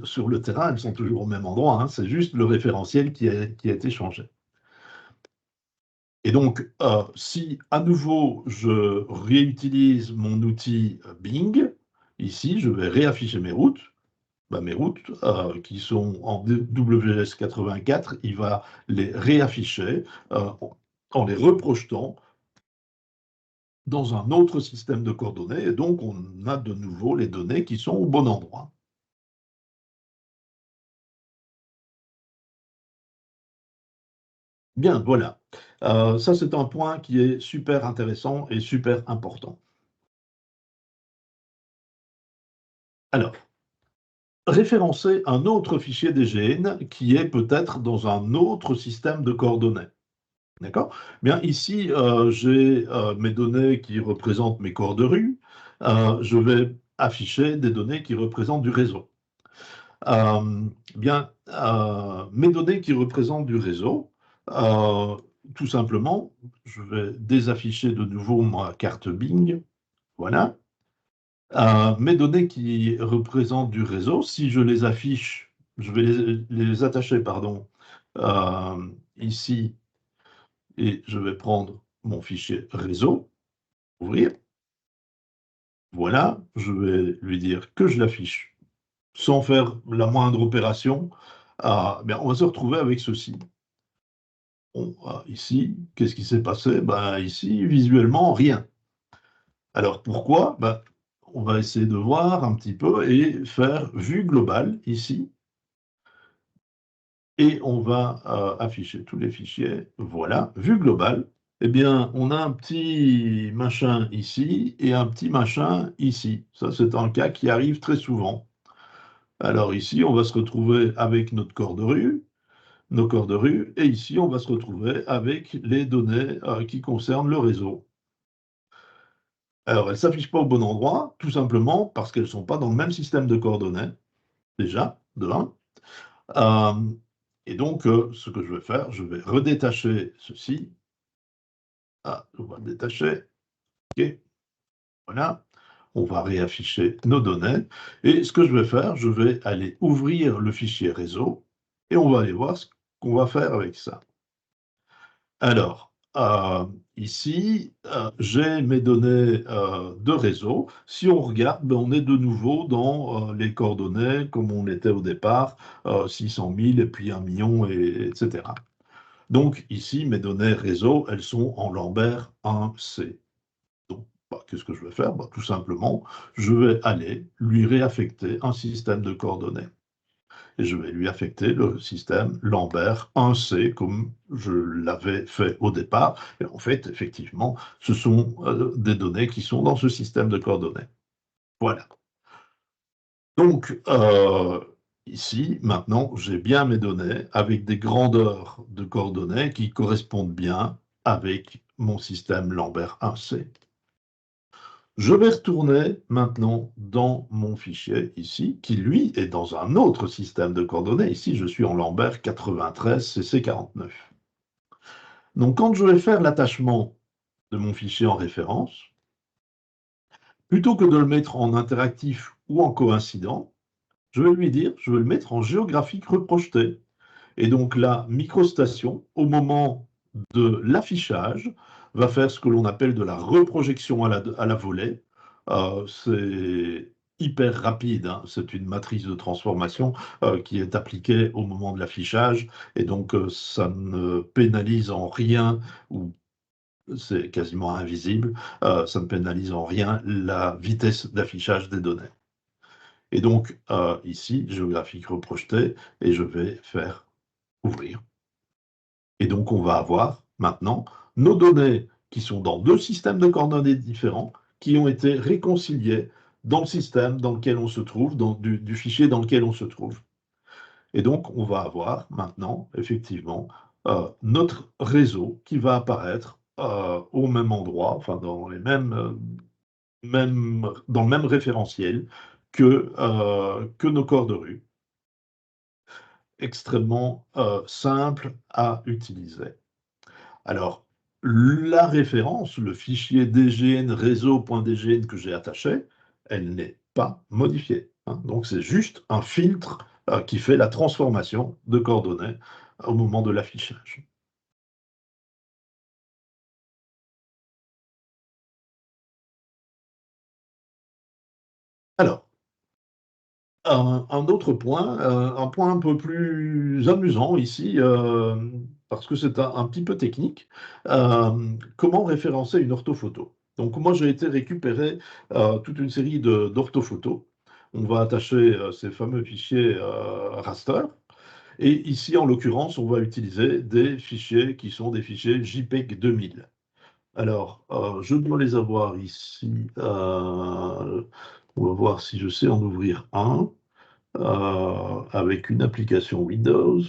sur le terrain, elles sont toujours au même endroit, hein, c'est juste le référentiel qui a été changé. Et donc, si à nouveau je réutilise mon outil Bing, ici, je vais réafficher mes routes. Mes routes qui sont en WS84, il va les réafficher en les reprojetant dans un autre système de coordonnées, et donc on a de nouveau les données qui sont au bon endroit. Bien, voilà. Ça, c'est un point qui est super intéressant et super important. Alors, référencer un autre fichier DGN qui est peut-être dans un autre système de coordonnées. D'accord? Bien, ici, j'ai mes données qui représentent mes corps de rue. Je vais afficher des données qui représentent du réseau. Bien, mes données qui représentent du réseau, tout simplement, je vais désafficher de nouveau ma carte Bing. Voilà. Mes données qui représentent du réseau, si je les affiche, je vais les attacher, pardon, ici, et je vais prendre mon fichier réseau, ouvrir. Voilà, je vais lui dire que je l'affiche sans faire la moindre opération. On va se retrouver avec ceci. Bon, ici, qu'est-ce qui s'est passé? Ici, visuellement, rien. Alors pourquoi? On va essayer de voir un petit peu et faire vue globale ici. Et on va afficher tous les fichiers. Voilà, vue globale. Eh bien, on a un petit machin ici et un petit machin ici. Ça, c'est un cas qui arrive très souvent. Alors ici, on va se retrouver avec notre corps de rue, nos corps de rue, et ici, on va se retrouver avec les données qui concernent le réseau. Alors, elles ne s'affichent pas au bon endroit, tout simplement parce qu'elles ne sont pas dans le même système de coordonnées, déjà, de 1. Et donc, ce que je vais faire, je vais redétacher ceci. On va le détacher. OK, voilà. On va réafficher nos données. Et ce que je vais faire, je vais aller ouvrir le fichier réseau et on va aller voir ce qu'on va faire avec ça. Alors, ici, j'ai mes données de réseau. Si on regarde, on est de nouveau dans les coordonnées comme on était au départ, 600 000 et puis 1 million, etc. Donc ici, mes données réseau, elles sont en Lambert 1C. Donc, qu'est-ce que je vais faire? Tout simplement, je vais aller lui réaffecter un système de coordonnées. Et je vais lui affecter le système Lambert 1C comme je l'avais fait au départ. Et en fait, effectivement, ce sont des données qui sont dans ce système de coordonnées. Voilà. Donc, ici, maintenant, j'ai bien mes données avec des grandeurs de coordonnées qui correspondent bien avec mon système Lambert 1C. Je vais retourner maintenant dans mon fichier ici, qui lui est dans un autre système de coordonnées. Ici, je suis en Lambert 93 CC49. Donc, quand je vais faire l'attachement de mon fichier en référence, plutôt que de le mettre en interactif ou en coïncident, je vais lui dire, je vais le mettre en géographique reprojeté. Et donc, la microstation, au moment de l'affichage, va faire ce que l'on appelle de la reprojection à la volée. C'est hyper rapide, hein. C'est une matrice de transformation qui est appliquée au moment de l'affichage. Et donc, ça ne pénalise en rien, ou c'est quasiment invisible, ça ne pénalise en rien la vitesse d'affichage des données. Et donc, ici, géographique reprojeté, et je vais faire ouvrir. Et donc, on va avoir maintenant nos données qui sont dans deux systèmes de coordonnées différents, qui ont été réconciliés dans le système dans lequel on se trouve, du fichier dans lequel on se trouve. Et donc, on va avoir maintenant, effectivement, notre réseau qui va apparaître au même endroit, enfin dans les dans le même référentiel que nos corps de rue. Extrêmement simple à utiliser. Alors, la référence, le fichier dgn réseau.dgn que j'ai attaché, elle n'est pas modifiée, hein. Donc, c'est juste un filtre qui fait la transformation de coordonnées au moment de l'affichage. Alors, un autre point, un point un peu plus amusant ici, parce que c'est un petit peu technique. Comment référencer une orthophoto? Donc moi, j'ai été récupérer toute une série d'orthophotos. On va attacher ces fameux fichiers raster. Et ici, en l'occurrence, on va utiliser des fichiers qui sont des fichiers JPEG 2000. Alors, je dois les avoir ici. On va voir si je sais en ouvrir un avec une application Windows.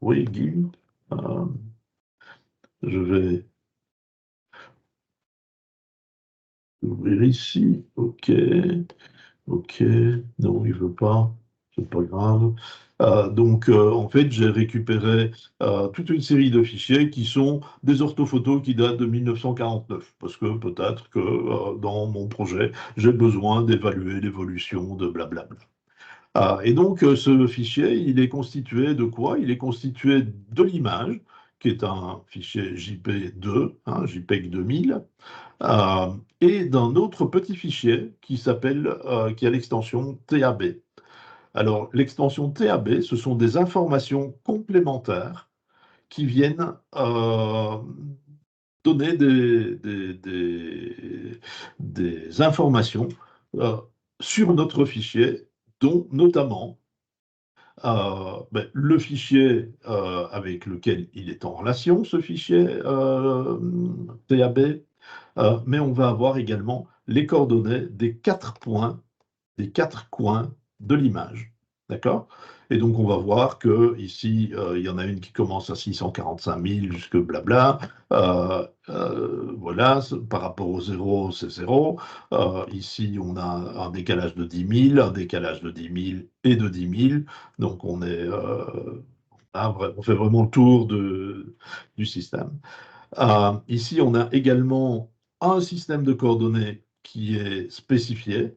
Oui, Guy. Euh, je vais ouvrir ici. OK. OK. Non, il ne veut pas. C'est pas grave. Donc, en fait, j'ai récupéré toute une série de fichiers qui sont des orthophotos qui datent de 1949, parce que peut-être que dans mon projet, j'ai besoin d'évaluer l'évolution de blablabla. Et donc, ce fichier, il est constitué de quoi? Il est constitué de l'image, qui est un fichier JP2, hein, JPEG 2000, et d'un autre petit fichier qui s'appelle, qui a l'extension TAB. Alors, l'extension TAB, ce sont des informations complémentaires qui viennent donner des informations euh, sur notre fichier, dont notamment le fichier avec lequel il est en relation, ce fichier TAB, mais on va avoir également les coordonnées des quatre coins de l'image. D'accord? Et donc, on va voir que ici, il y en a une qui commence à 645 000 jusque blabla. Voilà, par rapport au 0, c'est 0. Ici, on a un décalage de 10 000, un décalage de 10 000 et de 10 000. Donc, on fait vraiment le tour du système. Ici, on a également un système de coordonnées qui est spécifié,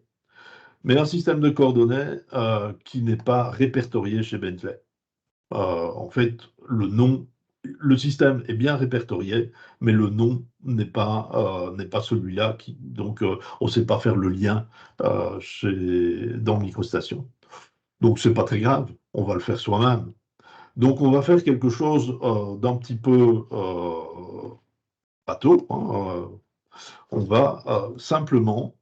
mais un système de coordonnées qui n'est pas répertorié chez Bentley. En fait, le système est bien répertorié, mais le nom n'est pas celui-là. Donc, on ne sait pas faire le lien dans MicroStation. Donc, c'est pas très grave, on va le faire soi-même. Donc, on va faire quelque chose d'un petit peu bateau, hein. On va simplement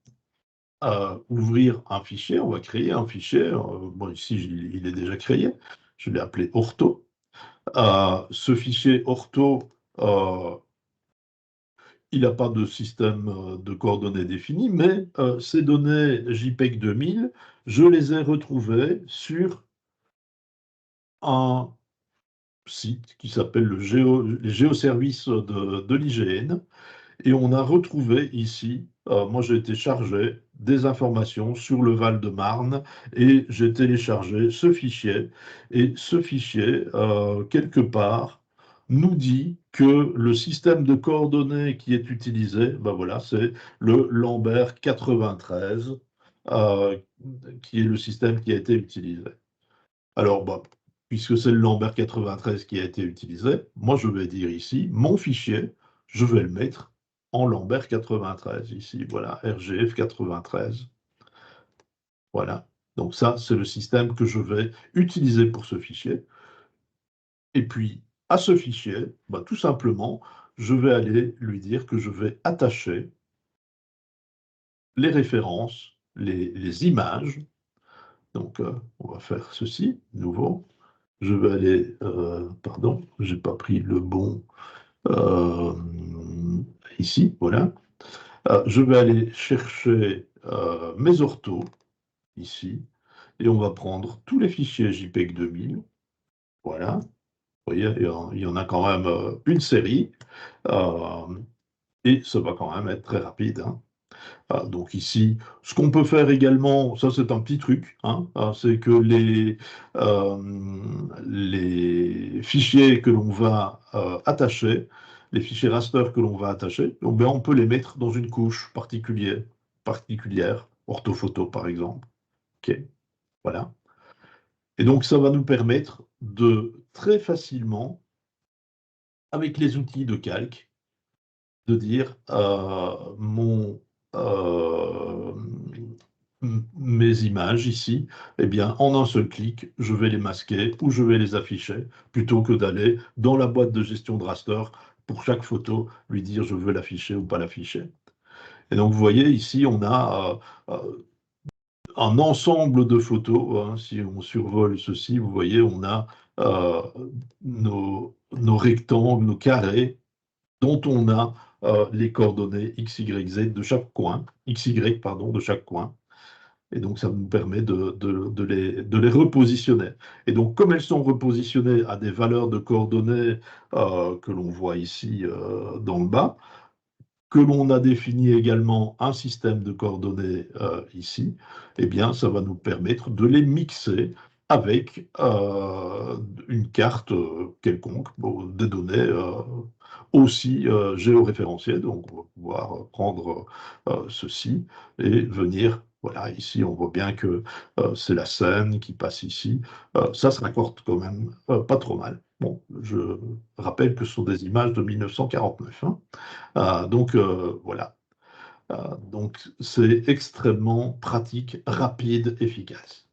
ouvrir un fichier, on va créer un fichier. Bon, ici, il est déjà créé. Je l'ai appelé ortho. Ce fichier ortho, il n'a pas de système de coordonnées défini, mais ces données JPEG 2000, je les ai retrouvées sur un site qui s'appelle les géoservices de l'IGN. Et on a retrouvé ici, moi j'ai été chargé des informations sur le Val-de-Marne et j'ai téléchargé ce fichier. Et ce fichier, quelque part, nous dit que le système de coordonnées qui est utilisé, ben voilà, c'est le Lambert 93, euh, qui est le système qui a été utilisé. Alors, bah, puisque c'est le Lambert 93 qui a été utilisé, moi je vais dire ici, mon fichier, je vais le mettre en Lambert 93, ici, voilà, RGF 93. Voilà. Donc ça, c'est le système que je vais utiliser pour ce fichier. Et puis, à ce fichier, bah, tout simplement, je vais aller lui dire que je vais attacher les références, les images. Donc, on va faire ceci, nouveau. Je vais aller, pardon, j'ai pas pris le bon, euh, ici, voilà. Je vais aller chercher mes orthos, ici, et on va prendre tous les fichiers JPEG 2000, voilà. Vous voyez, il y en a quand même une série, euh, et ça va quand même être très rapide, hein. Donc ici, ce qu'on peut faire également, ça c'est un petit truc, hein, c'est que les fichiers que l'on va attacher, les fichiers raster que l'on va attacher, donc, ben, on peut les mettre dans une couche particulière, orthophoto par exemple. OK, voilà. Et donc ça va nous permettre de très facilement, avec les outils de calque, de dire euh, mes images ici, eh bien, en un seul clic, je vais les masquer ou je vais les afficher, plutôt que d'aller dans la boîte de gestion de raster pour chaque photo, lui dire je veux l'afficher ou pas l'afficher. Et donc, vous voyez, ici, on a un ensemble de photos, hein. Si on survole ceci, vous voyez, on a euh, nos rectangles, nos carrés, dont on a les coordonnées X, Y, Z de chaque coin, XY, pardon, de chaque coin. Et donc, ça nous permet de les repositionner. Et donc, comme elles sont repositionnées à des valeurs de coordonnées que l'on voit ici dans le bas, que l'on a défini également un système de coordonnées ici, eh bien, ça va nous permettre de les mixer avec une carte quelconque, bon, des données aussi géoréférenciées. Donc, on va pouvoir prendre ceci et venir. Voilà, ici, on voit bien que c'est la Seine qui passe ici. Ça se raccorde quand même pas trop mal. Bon, je rappelle que ce sont des images de 1949, hein. Donc, voilà. Donc, c'est extrêmement pratique, rapide, efficace.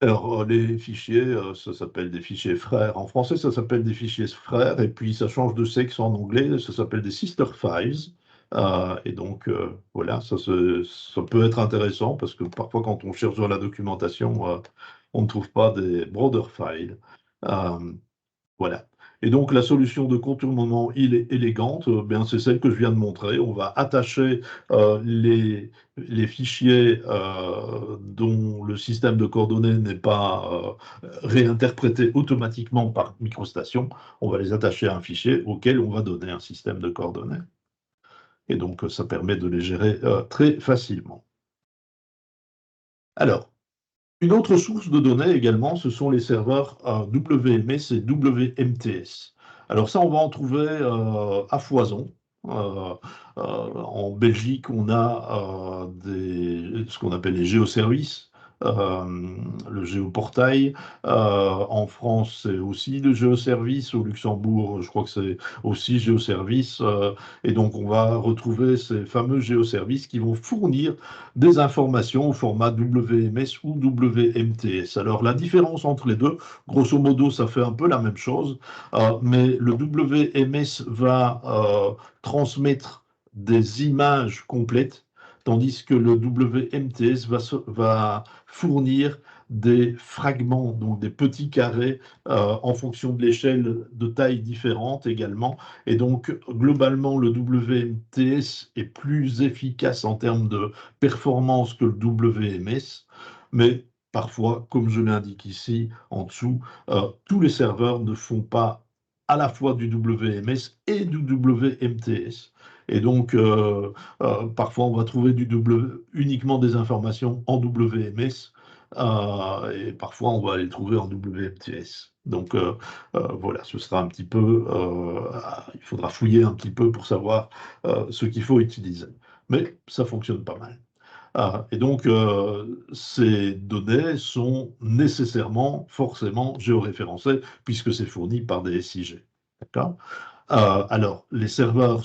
Alors, les fichiers, ça s'appelle des fichiers frères. En français, ça s'appelle des fichiers frères, et puis ça change de sexe en anglais, ça s'appelle des sister files. Et donc, voilà, ça peut être intéressant parce que parfois, quand on cherche dans la documentation, on ne trouve pas des brother files. Euh, voilà. Et donc, la solution de contournement élégante, bien, c'est celle que je viens de montrer. On va attacher les fichiers dont le système de coordonnées n'est pas réinterprété automatiquement par MicroStation. On va les attacher à un fichier auquel on va donner un système de coordonnées. Et donc, ça permet de les gérer très facilement. Alors, une autre source de données également, ce sont les serveurs WMS et WMTS. Alors ça, on va en trouver à foison. Euh, En Belgique, on a ce qu'on appelle les géoservices, le géoportail. En France, c'est aussi le géoservice. Au Luxembourg, je crois que c'est aussi géoservice. Et donc, on va retrouver ces fameux géoservices qui vont fournir des informations au format WMS ou WMTS. Alors la différence entre les deux, grosso modo, ça fait un peu la même chose, mais le WMS va transmettre des images complètes, tandis que le WMTS va fournir des fragments, donc des petits carrés en fonction de l'échelle de taille différente également. Et donc, globalement, le WMTS est plus efficace en termes de performance que le WMS, mais parfois, comme je l'indique ici en dessous, tous les serveurs ne font pas à la fois du WMS et du WMTS. Et donc, parfois, on va trouver uniquement des informations en WMS, et parfois, on va les trouver en WMTS. Donc, voilà, ce sera un petit peu, il faudra fouiller un petit peu pour savoir ce qu'il faut utiliser. Mais ça fonctionne pas mal. Et donc, ces données sont nécessairement, forcément géoréférencées, puisque c'est fourni par des SIG. D'accord? Alors, les serveurs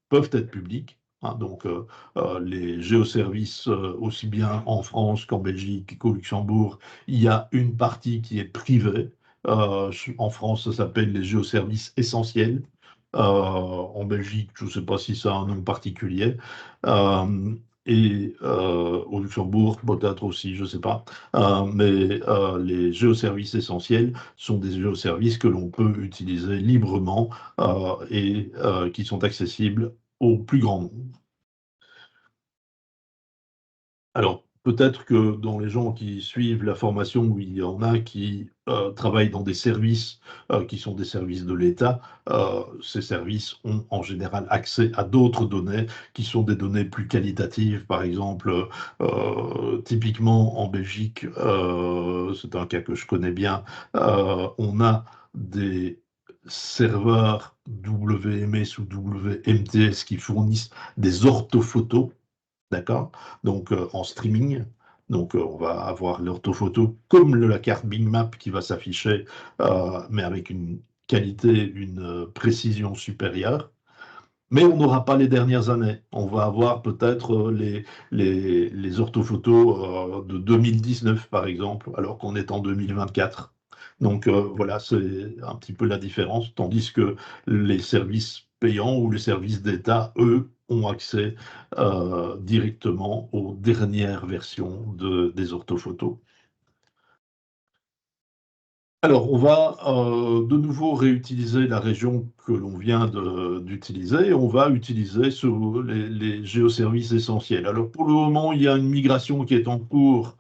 peuvent être publics. Hein, donc, les géoservices, aussi bien en France qu'en Belgique qu'au Luxembourg, il y a une partie qui est privée. En France, ça s'appelle les géoservices essentiels. En Belgique, je ne sais pas si ça a un nom particulier. Euh, et au Luxembourg, peut-être aussi, je ne sais pas. Mais les géoservices essentiels sont des géoservices que l'on peut utiliser librement et qui sont accessibles au plus grand nombre. Alors, peut-être que dans les gens qui suivent la formation, où il y en a qui travaillent dans des services qui sont des services de l'État, ces services ont en général accès à d'autres données qui sont des données plus qualitatives. Par exemple, typiquement en Belgique, c'est un cas que je connais bien, on a des serveurs WMS ou WMTS qui fournissent des orthophotos. D'accord? Donc, en streaming. Donc, on va avoir l'orthophoto comme la carte Bing qui va s'afficher, mais avec une qualité, une précision supérieure. Mais on n'aura pas les dernières années. On va avoir peut-être les orthophotos de 2019, par exemple, alors qu'on est en 2024. Donc voilà, c'est un petit peu la différence, tandis que les services payants ou les services d'État, eux, ont accès directement aux dernières versions des orthophotos. Alors, on va de nouveau réutiliser la région que l'on vient d'utiliser. On va utiliser les géoservices essentiels. Alors, pour le moment, il y a une migration qui est en cours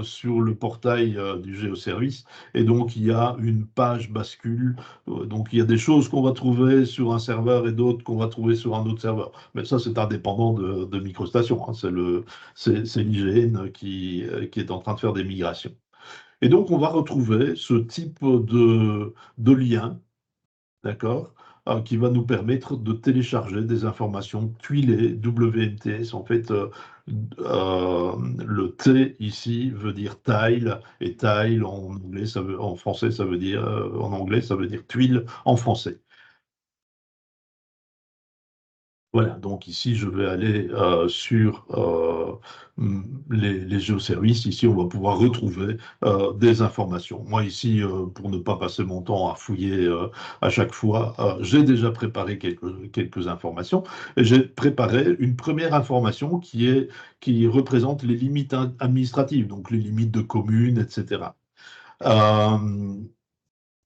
sur le portail du géoservice. Et donc, il y a une page bascule. Donc, il y a des choses qu'on va trouver sur un serveur et d'autres qu'on va trouver sur un autre serveur. Mais ça, c'est indépendant de MicroStation, hein. C'est l'IGN qui est en train de faire des migrations. Et donc, on va retrouver ce type de lien, d'accord, qui va nous permettre de télécharger des informations tuilées WMTS. En fait, le T ici veut dire tile, et tile en anglais, en français, ça veut dire, en anglais, ça veut dire tuile en français. Voilà, donc ici, je vais aller sur les géoservices. Ici, on va pouvoir retrouver des informations. Moi, ici, pour ne pas passer mon temps à fouiller à chaque fois, j'ai déjà préparé quelques informations. Et j'ai préparé une première information qui représente les limites administratives, donc les limites de communes, etc. Euh,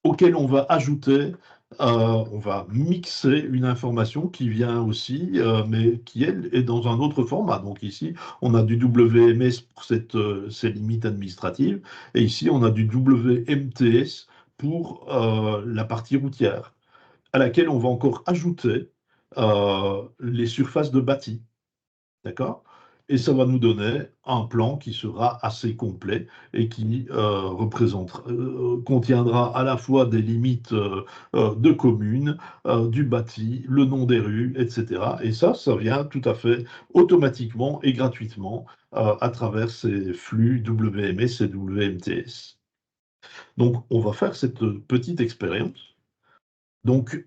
auquel on va ajouter, on va mixer une information qui vient aussi, mais qui, elle, est dans un autre format. Donc ici, on a du WMS pour ces limites administratives, et ici, on a du WMTS pour la partie routière, à laquelle on va encore ajouter les surfaces de bâti. D'accord? Et ça va nous donner un plan qui sera assez complet et qui contiendra à la fois des limites de communes, du bâti, le nom des rues, etc. Et ça vient tout à fait automatiquement et gratuitement à travers ces flux WMS et WMTS. Donc, on va faire cette petite expérience. Donc,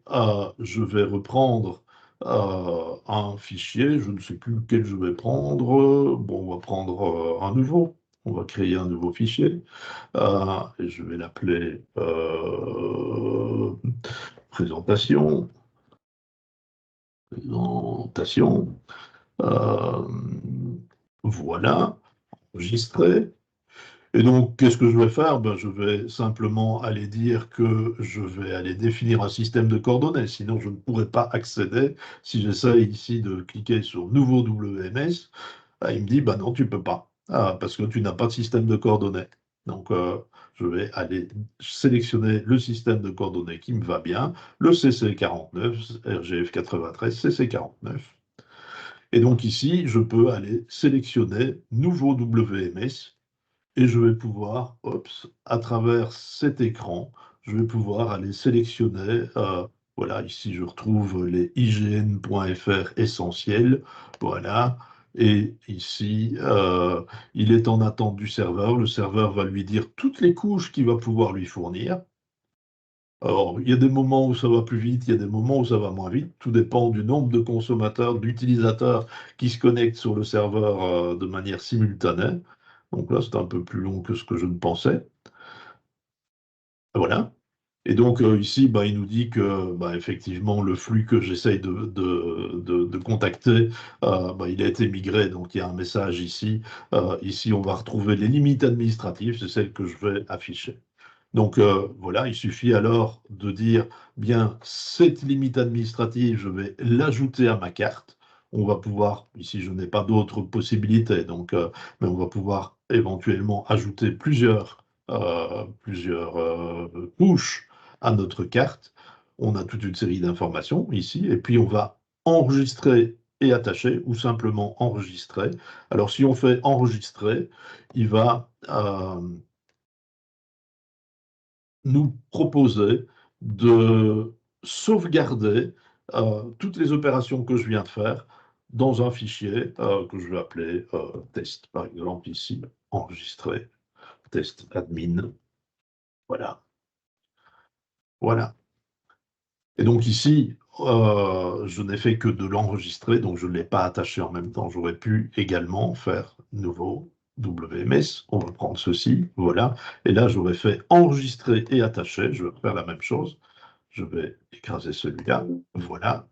je vais reprendre un fichier, je ne sais plus lequel je vais prendre. Bon, on va prendre un nouveau. On va créer un nouveau fichier. Et je vais l'appeler présentation. Présentation. Euh, voilà, enregistré. Et donc, qu'est-ce que je vais faire? Ben, je vais simplement aller dire que je vais aller définir un système de coordonnées, sinon je ne pourrai pas accéder. Si j'essaie ici de cliquer sur Nouveau WMS, il me dit, ben non, tu ne peux pas, parce que tu n'as pas de système de coordonnées. Donc, je vais aller sélectionner le système de coordonnées qui me va bien, le CC49, RGF93, CC49. Et donc ici, je peux aller sélectionner Nouveau WMS et je vais pouvoir, à travers cet écran, je vais pouvoir aller sélectionner, voilà, ici je retrouve les ign.fr essentiels, voilà, et ici, il est en attente du serveur, le serveur va lui dire toutes les couches qu'il va pouvoir lui fournir. Alors, il y a des moments où ça va plus vite, il y a des moments où ça va moins vite, tout dépend du nombre de consommateurs, d'utilisateurs qui se connectent sur le serveur de manière simultanée. Donc là, c'est un peu plus long que ce que je ne pensais. Voilà. Et donc ici, bah, il nous dit que bah, effectivement, le flux que j'essaye de contacter, bah, il a été migré. Donc il y a un message ici. Ici, on va retrouver les limites administratives, c'est celle que je vais afficher. Donc voilà, il suffit alors de dire, bien, cette limite administrative, je vais l'ajouter à ma carte. On va pouvoir, ici je n'ai pas d'autres possibilités, donc, mais on va pouvoir éventuellement ajouter plusieurs couches à notre carte. On a toute une série d'informations ici, et puis on va enregistrer et attacher, ou simplement enregistrer. Alors si on fait enregistrer, il va nous proposer de sauvegarder toutes les opérations que je viens de faire dans un fichier que je vais appeler test. Par exemple, ici, enregistrer, test admin. Voilà. Voilà. Et donc ici, je n'ai fait que de l'enregistrer, donc je ne l'ai pas attaché en même temps. J'aurais pu également faire nouveau WMS. On va prendre ceci, voilà. Et là, j'aurais fait enregistrer et attacher. Je vais faire la même chose. Je vais écraser celui-là, voilà,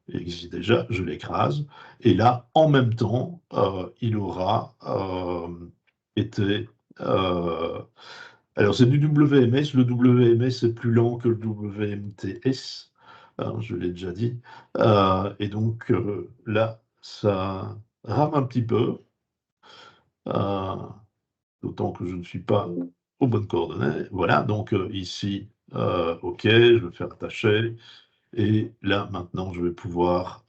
il existe déjà, je l'écrase, et là, en même temps, il aura été... alors, c'est du WMS, le WMS est plus lent que le WMTS, hein, je l'ai déjà dit, et donc là, ça rame un petit peu, euh, d'autant que je ne suis pas aux bonnes coordonnées, voilà, donc ici, OK, je vais faire attacher, et là, maintenant, je vais pouvoir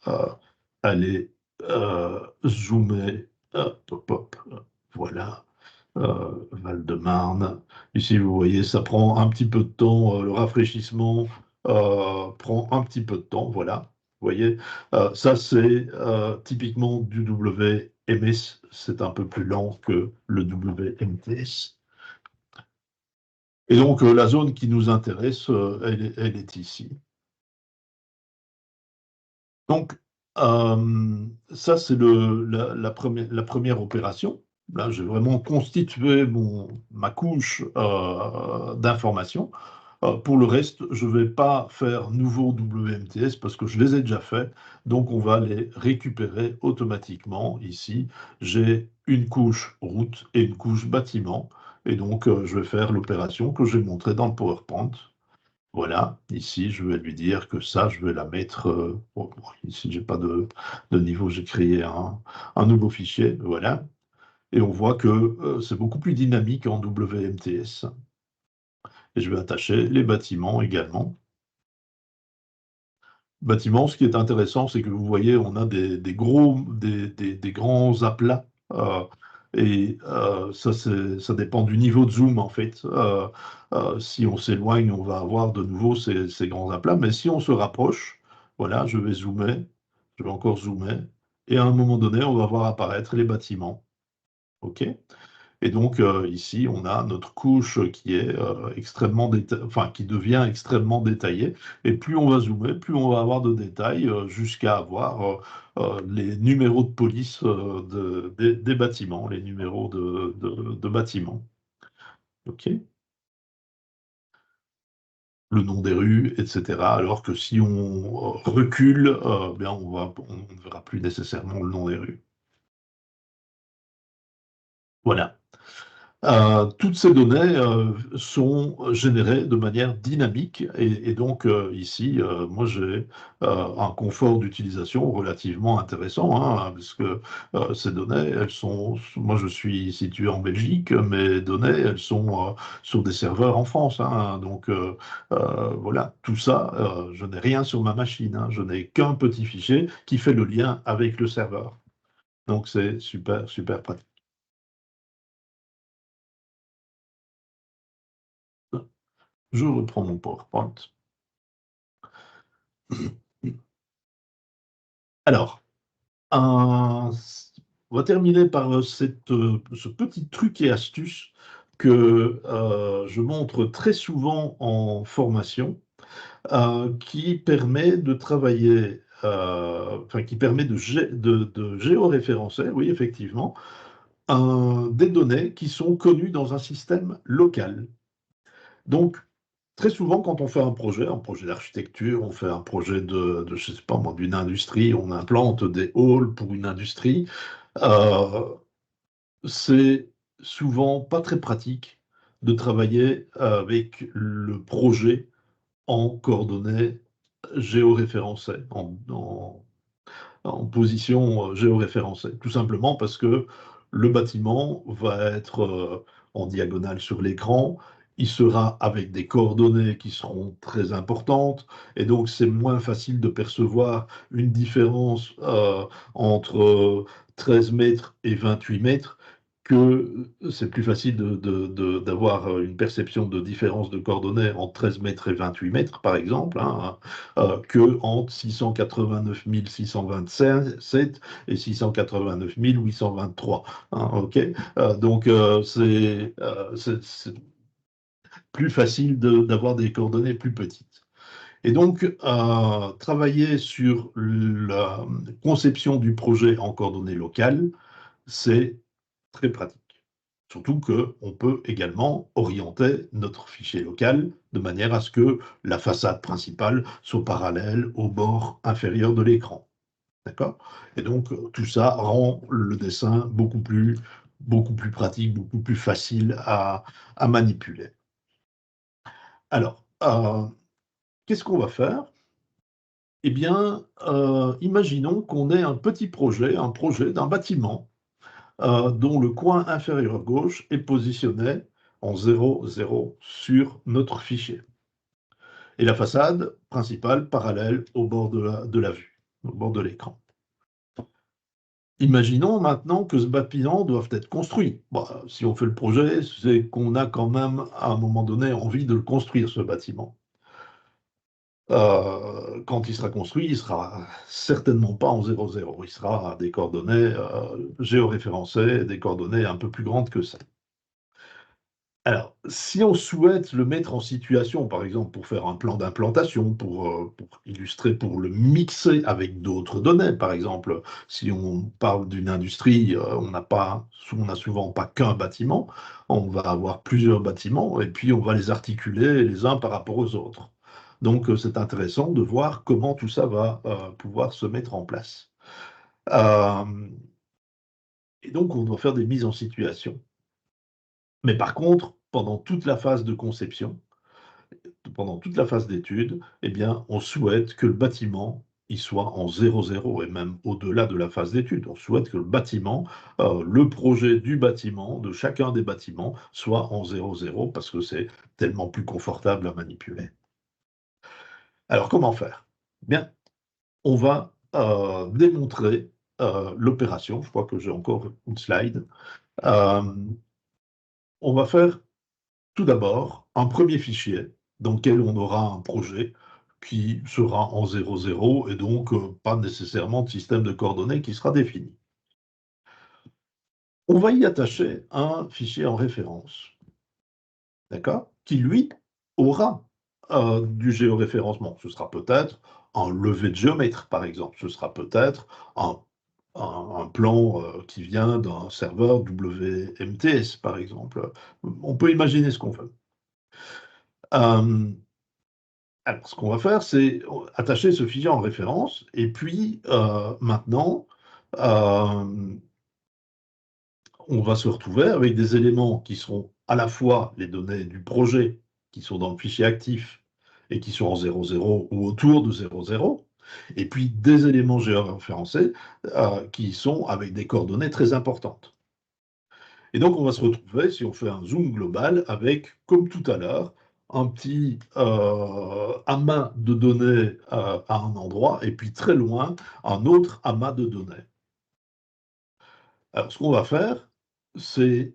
aller zoomer. Hop, hop, hop, voilà. Val-de-Marne. Ici, vous voyez, ça prend un petit peu de temps. Le rafraîchissement prend un petit peu de temps. Voilà. Vous voyez, ça, c'est typiquement du WMS. C'est un peu plus lent que le WMTS. Et donc, la zone qui nous intéresse, elle est ici. Donc, Ça, c'est la première opération. Là, j'ai vraiment constitué ma couche d'informations. Pour le reste, je ne vais pas faire nouveau WMTS parce que je les ai déjà faits. Donc, on va les récupérer automatiquement. Ici, j'ai une couche route et une couche bâtiment. Et donc, je vais faire l'opération que j'ai montrée dans le PowerPoint. Voilà, ici, je vais lui dire que ça, je vais la mettre. Bon, ici, j'ai pas de niveau, j'ai créé un nouveau fichier. Voilà. Et on voit que c'est beaucoup plus dynamique en WMTS. Et je vais attacher les bâtiments également. Bâtiments, ce qui est intéressant, c'est que vous voyez, on a des grands aplats. Et ça, ça dépend du niveau de zoom, en fait. Si on s'éloigne, on va avoir de nouveau ces grands aplats. Mais si on se rapproche, voilà, je vais zoomer, je vais encore zoomer. Et à un moment donné, on va voir apparaître les bâtiments. OK? Et donc ici, on a notre couche qui est enfin, qui devient extrêmement détaillée. Et plus on va zoomer, plus on va avoir de détails jusqu'à avoir les numéros de police des bâtiments, les numéros de bâtiments. OK? Le nom des rues, etc. Alors que si on recule, bien on ne verra plus nécessairement le nom des rues. Voilà. Toutes ces données sont générées de manière dynamique et donc ici, moi j'ai un confort d'utilisation relativement intéressant hein, parce que ces données, moi je suis situé en Belgique, mes données, elles sont sur des serveurs en France. Hein, donc voilà, tout ça, je n'ai rien sur ma machine, hein, je n'ai qu'un petit fichier qui fait le lien avec le serveur. Donc c'est super, super pratique. Je reprends mon PowerPoint. Alors, on va terminer par ce petit truc et astuce que je montre très souvent en formation, qui permet de travailler, enfin qui permet de géoréférencer, oui effectivement, des données qui sont connues dans un système local. Donc, très souvent, quand on fait un projet d'architecture, on fait un projet je sais pas moi, d'une industrie, on implante des halls pour une industrie, euh, c'est souvent pas très pratique de travailler avec le projet en coordonnées géoréférencées, en position géoréférencée, tout simplement parce que le bâtiment va être en diagonale sur l'écran, il sera avec des coordonnées qui seront très importantes, et donc c'est moins facile de percevoir une différence entre 13 mètres et 28 mètres que c'est plus facile d'avoir une perception de différence de coordonnées entre 13 mètres et 28 mètres, par exemple, hein, que entre 689 627 et 689 823. Hein, ok. Donc, c'est plus facile d'avoir des coordonnées plus petites. Et donc, travailler sur la conception du projet en coordonnées locales, c'est très pratique. Surtout qu'on peut également orienter notre fichier local de manière à ce que la façade principale soit parallèle au bord inférieur de l'écran. D'accord? Et donc, tout ça rend le dessin beaucoup plus pratique, beaucoup plus facile à manipuler. Alors, qu'est-ce qu'on va faire? Eh bien, imaginons qu'on ait un projet d'un bâtiment dont le coin inférieur gauche est positionné en 0, 0 sur notre fichier. Et la façade principale parallèle au bord de la vue, au bord de l'écran. Imaginons maintenant que ce bâtiment doit être construit. Bah, si on fait le projet, c'est qu'on a quand même à un moment donné envie de le construire, ce bâtiment. Quand il sera construit, il sera certainement pas en 0,0. Il sera à des coordonnées géoréférencées, des coordonnées un peu plus grandes que ça. Alors, si on souhaite le mettre en situation, par exemple, pour faire un plan d'implantation, pour illustrer, pour le mixer avec d'autres données, par exemple, si on parle d'une industrie, on n'a souvent pas qu'un bâtiment, on va avoir plusieurs bâtiments et puis on va les articuler les uns par rapport aux autres. Donc, c'est intéressant de voir comment tout ça va pouvoir se mettre en place. Euh, et donc, on doit faire des mises en situation. Mais par contre, pendant toute la phase de conception, pendant toute la phase d'étude, eh bien, on souhaite que le bâtiment il soit en 0,0 et même au-delà de la phase d'étude. On souhaite que le bâtiment, le projet du bâtiment, de chacun des bâtiments, soit en 0,0 parce que c'est tellement plus confortable à manipuler. Alors, comment faire? Bien, on va démontrer l'opération. Je crois que j'ai encore une slide. Euh, on va faire tout d'abord un premier fichier dans lequel on aura un projet qui sera en 0,0 et donc pas nécessairement de système de coordonnées qui sera défini. On va y attacher un fichier en référence, d'accord, qui lui aura du géoréférencement. Ce sera peut-être un levé de géomètre, par exemple. Ce sera peut-être un plan qui vient d'un serveur WMTS, par exemple. On peut imaginer ce qu'on veut. Euh, Alors, ce qu'on va faire, c'est attacher ce fichier en référence, et puis maintenant, euh, on va se retrouver avec des éléments qui seront à la fois les données du projet, qui sont dans le fichier actif, et qui sont en 0,0 ou autour de 0,0, et puis des éléments géoréférencés qui sont avec des coordonnées très importantes. Et donc, on va se retrouver, si on fait un zoom global, avec, comme tout à l'heure, un petit amas de données à un endroit, et puis très loin, un autre amas de données. Alors, ce qu'on va faire, c'est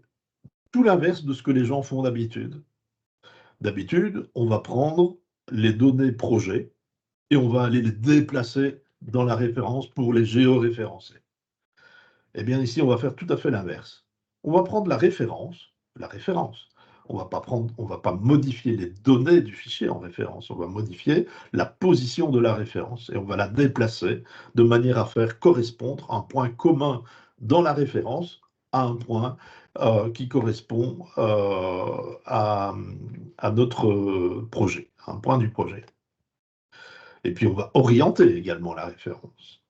tout l'inverse de ce que les gens font d'habitude. D'habitude, on va prendre les données projets et on va aller les déplacer dans la référence pour les géoréférencer. Eh bien, ici, on va faire tout à fait l'inverse. On va prendre la référence. On va pas modifier les données du fichier en référence, on va modifier la position de la référence et on va la déplacer de manière à faire correspondre un point commun dans la référence à un point qui correspond à notre projet, à un point du projet. Et puis on va orienter également la référence.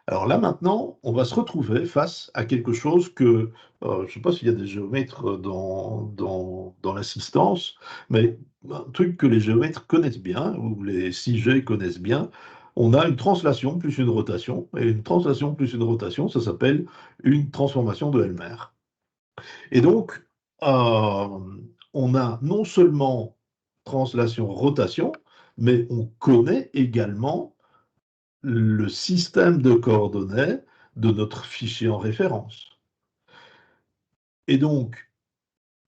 Alors là, maintenant, on va se retrouver face à quelque chose que, je ne sais pas s'il y a des géomètres dans l'assistance, mais un truc que les géomètres connaissent bien, ou les 6G connaissent bien. On a une translation plus une rotation, et une translation plus une rotation, ça s'appelle une transformation de Helmer. Et donc, euh, on a non seulement translation-rotation, mais on connaît également le système de coordonnées de notre fichier en référence. Et donc,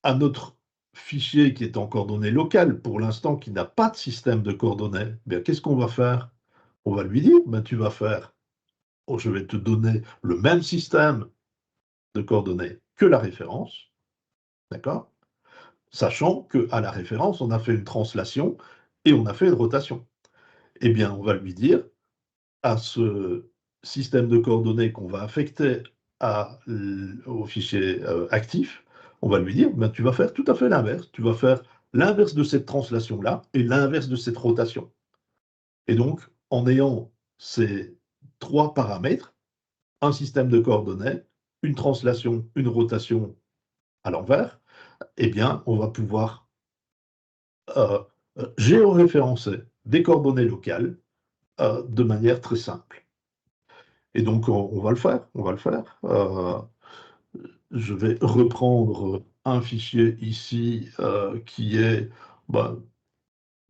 à notre fichier qui est en coordonnées locales, pour l'instant qui n'a pas de système de coordonnées, bien, qu'est-ce qu'on va faire? On va lui dire, ben, tu vas faire, oh, je vais te donner le même système de coordonnées que la référence, d'accord? Sachant qu'à la référence, on a fait une translation et on a fait une rotation. Eh bien, on va lui dire, à ce système de coordonnées qu'on va affecter au fichier actif, on va lui dire, ben, tu vas faire tout à fait l'inverse. Tu vas faire l'inverse de cette translation-là et l'inverse de cette rotation. Et donc, en ayant ces trois paramètres, un système de coordonnées, une translation, une rotation à l'envers, eh bien, on va pouvoir euh, géoréférencer des coordonnées locales de manière très simple. Et donc, on va le faire, on va le faire. Je vais reprendre un fichier ici qui est bah,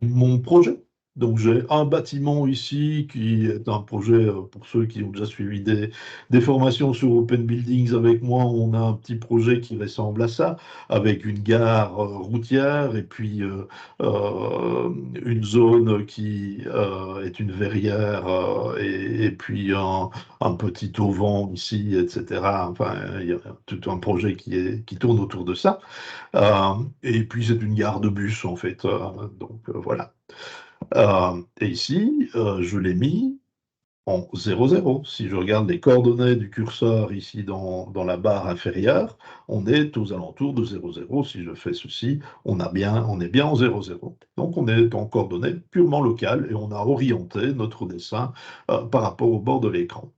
mon projet. Donc j'ai un bâtiment ici qui est un projet, pour ceux qui ont déjà suivi des formations sur Open Buildings avec moi, on a un petit projet qui ressemble à ça, avec une gare routière et puis une zone qui est une verrière et puis un petit auvent ici, etc. Enfin, il y a tout un projet qui tourne autour de ça. Et puis c'est une gare de bus en fait. Donc voilà. Et ici, je l'ai mis en 0,0. Si je regarde les coordonnées du curseur ici dans la barre inférieure, on est aux alentours de 0,0. Si je fais ceci, on est bien en 0,0. Donc on est en coordonnées purement locales et on a orienté notre dessin par rapport au bord de l'écran.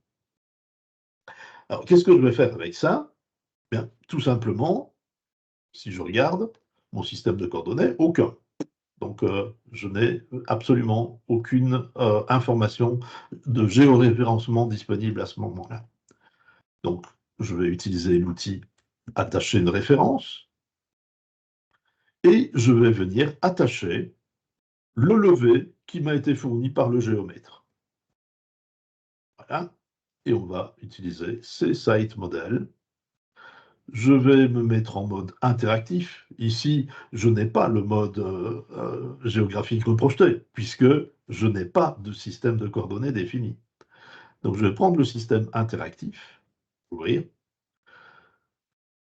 Alors qu'est-ce que je vais faire avec ça? Bien, tout simplement, si je regarde mon système de coordonnées, aucun. Donc, je n'ai absolument aucune information de géoréférencement disponible à ce moment-là. Donc, je vais utiliser l'outil attacher une référence et je vais venir attacher le levé qui m'a été fourni par le géomètre. Voilà. Et on va utiliser ces site modèles. Je vais me mettre en mode interactif. Ici, je n'ai pas le mode géographique reprojeté, puisque je n'ai pas de système de coordonnées défini. Donc, je vais prendre le système interactif, ouvrir.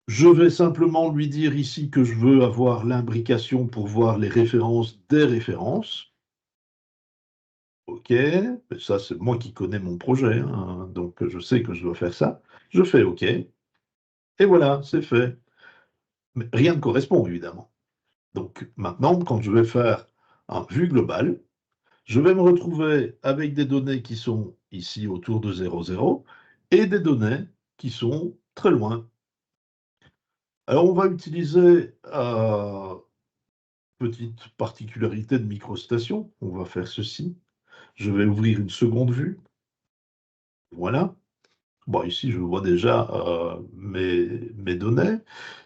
Je vais simplement lui dire ici que je veux avoir l'imbrication pour voir les références des références. OK, ça c'est moi qui connais mon projet, hein, donc je sais que je dois faire ça. Je fais OK, et voilà, c'est fait. Mais rien ne correspond, évidemment. Donc maintenant, quand je vais faire un vue globale, je vais me retrouver avec des données qui sont ici autour de 0,0 et des données qui sont très loin. Alors on va utiliser petite particularité de microstation. On va faire ceci. Je vais ouvrir une seconde vue. Voilà. Bon, ici, je vois déjà mes données.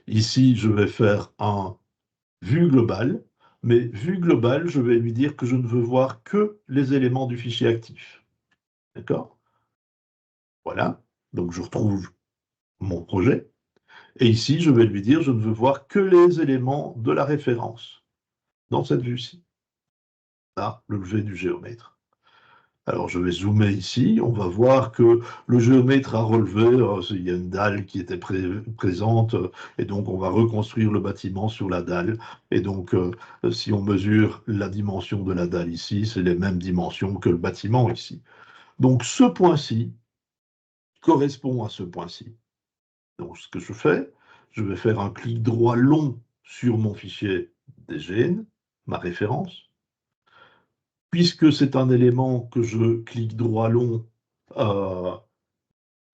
Ici, je vais faire un vue globale, mais vue globale, je vais lui dire que je ne veux voir que les éléments du fichier actif. D'accord? Voilà. Donc, je retrouve mon projet. Et ici, je vais lui dire, je ne veux voir que les éléments de la référence dans cette vue-ci. Là, le levé du géomètre. Alors, je vais zoomer ici. On va voir que le géomètre a relevé, il y a une dalle qui était présente, et donc on va reconstruire le bâtiment sur la dalle. Et donc, si on mesure la dimension de la dalle ici, c'est les mêmes dimensions que le bâtiment ici. Donc, ce point-ci correspond à ce point-ci. Donc, ce que je fais, je vais faire un clic droit long sur mon fichier DGN, ma référence. Puisque c'est un élément que je clique droit long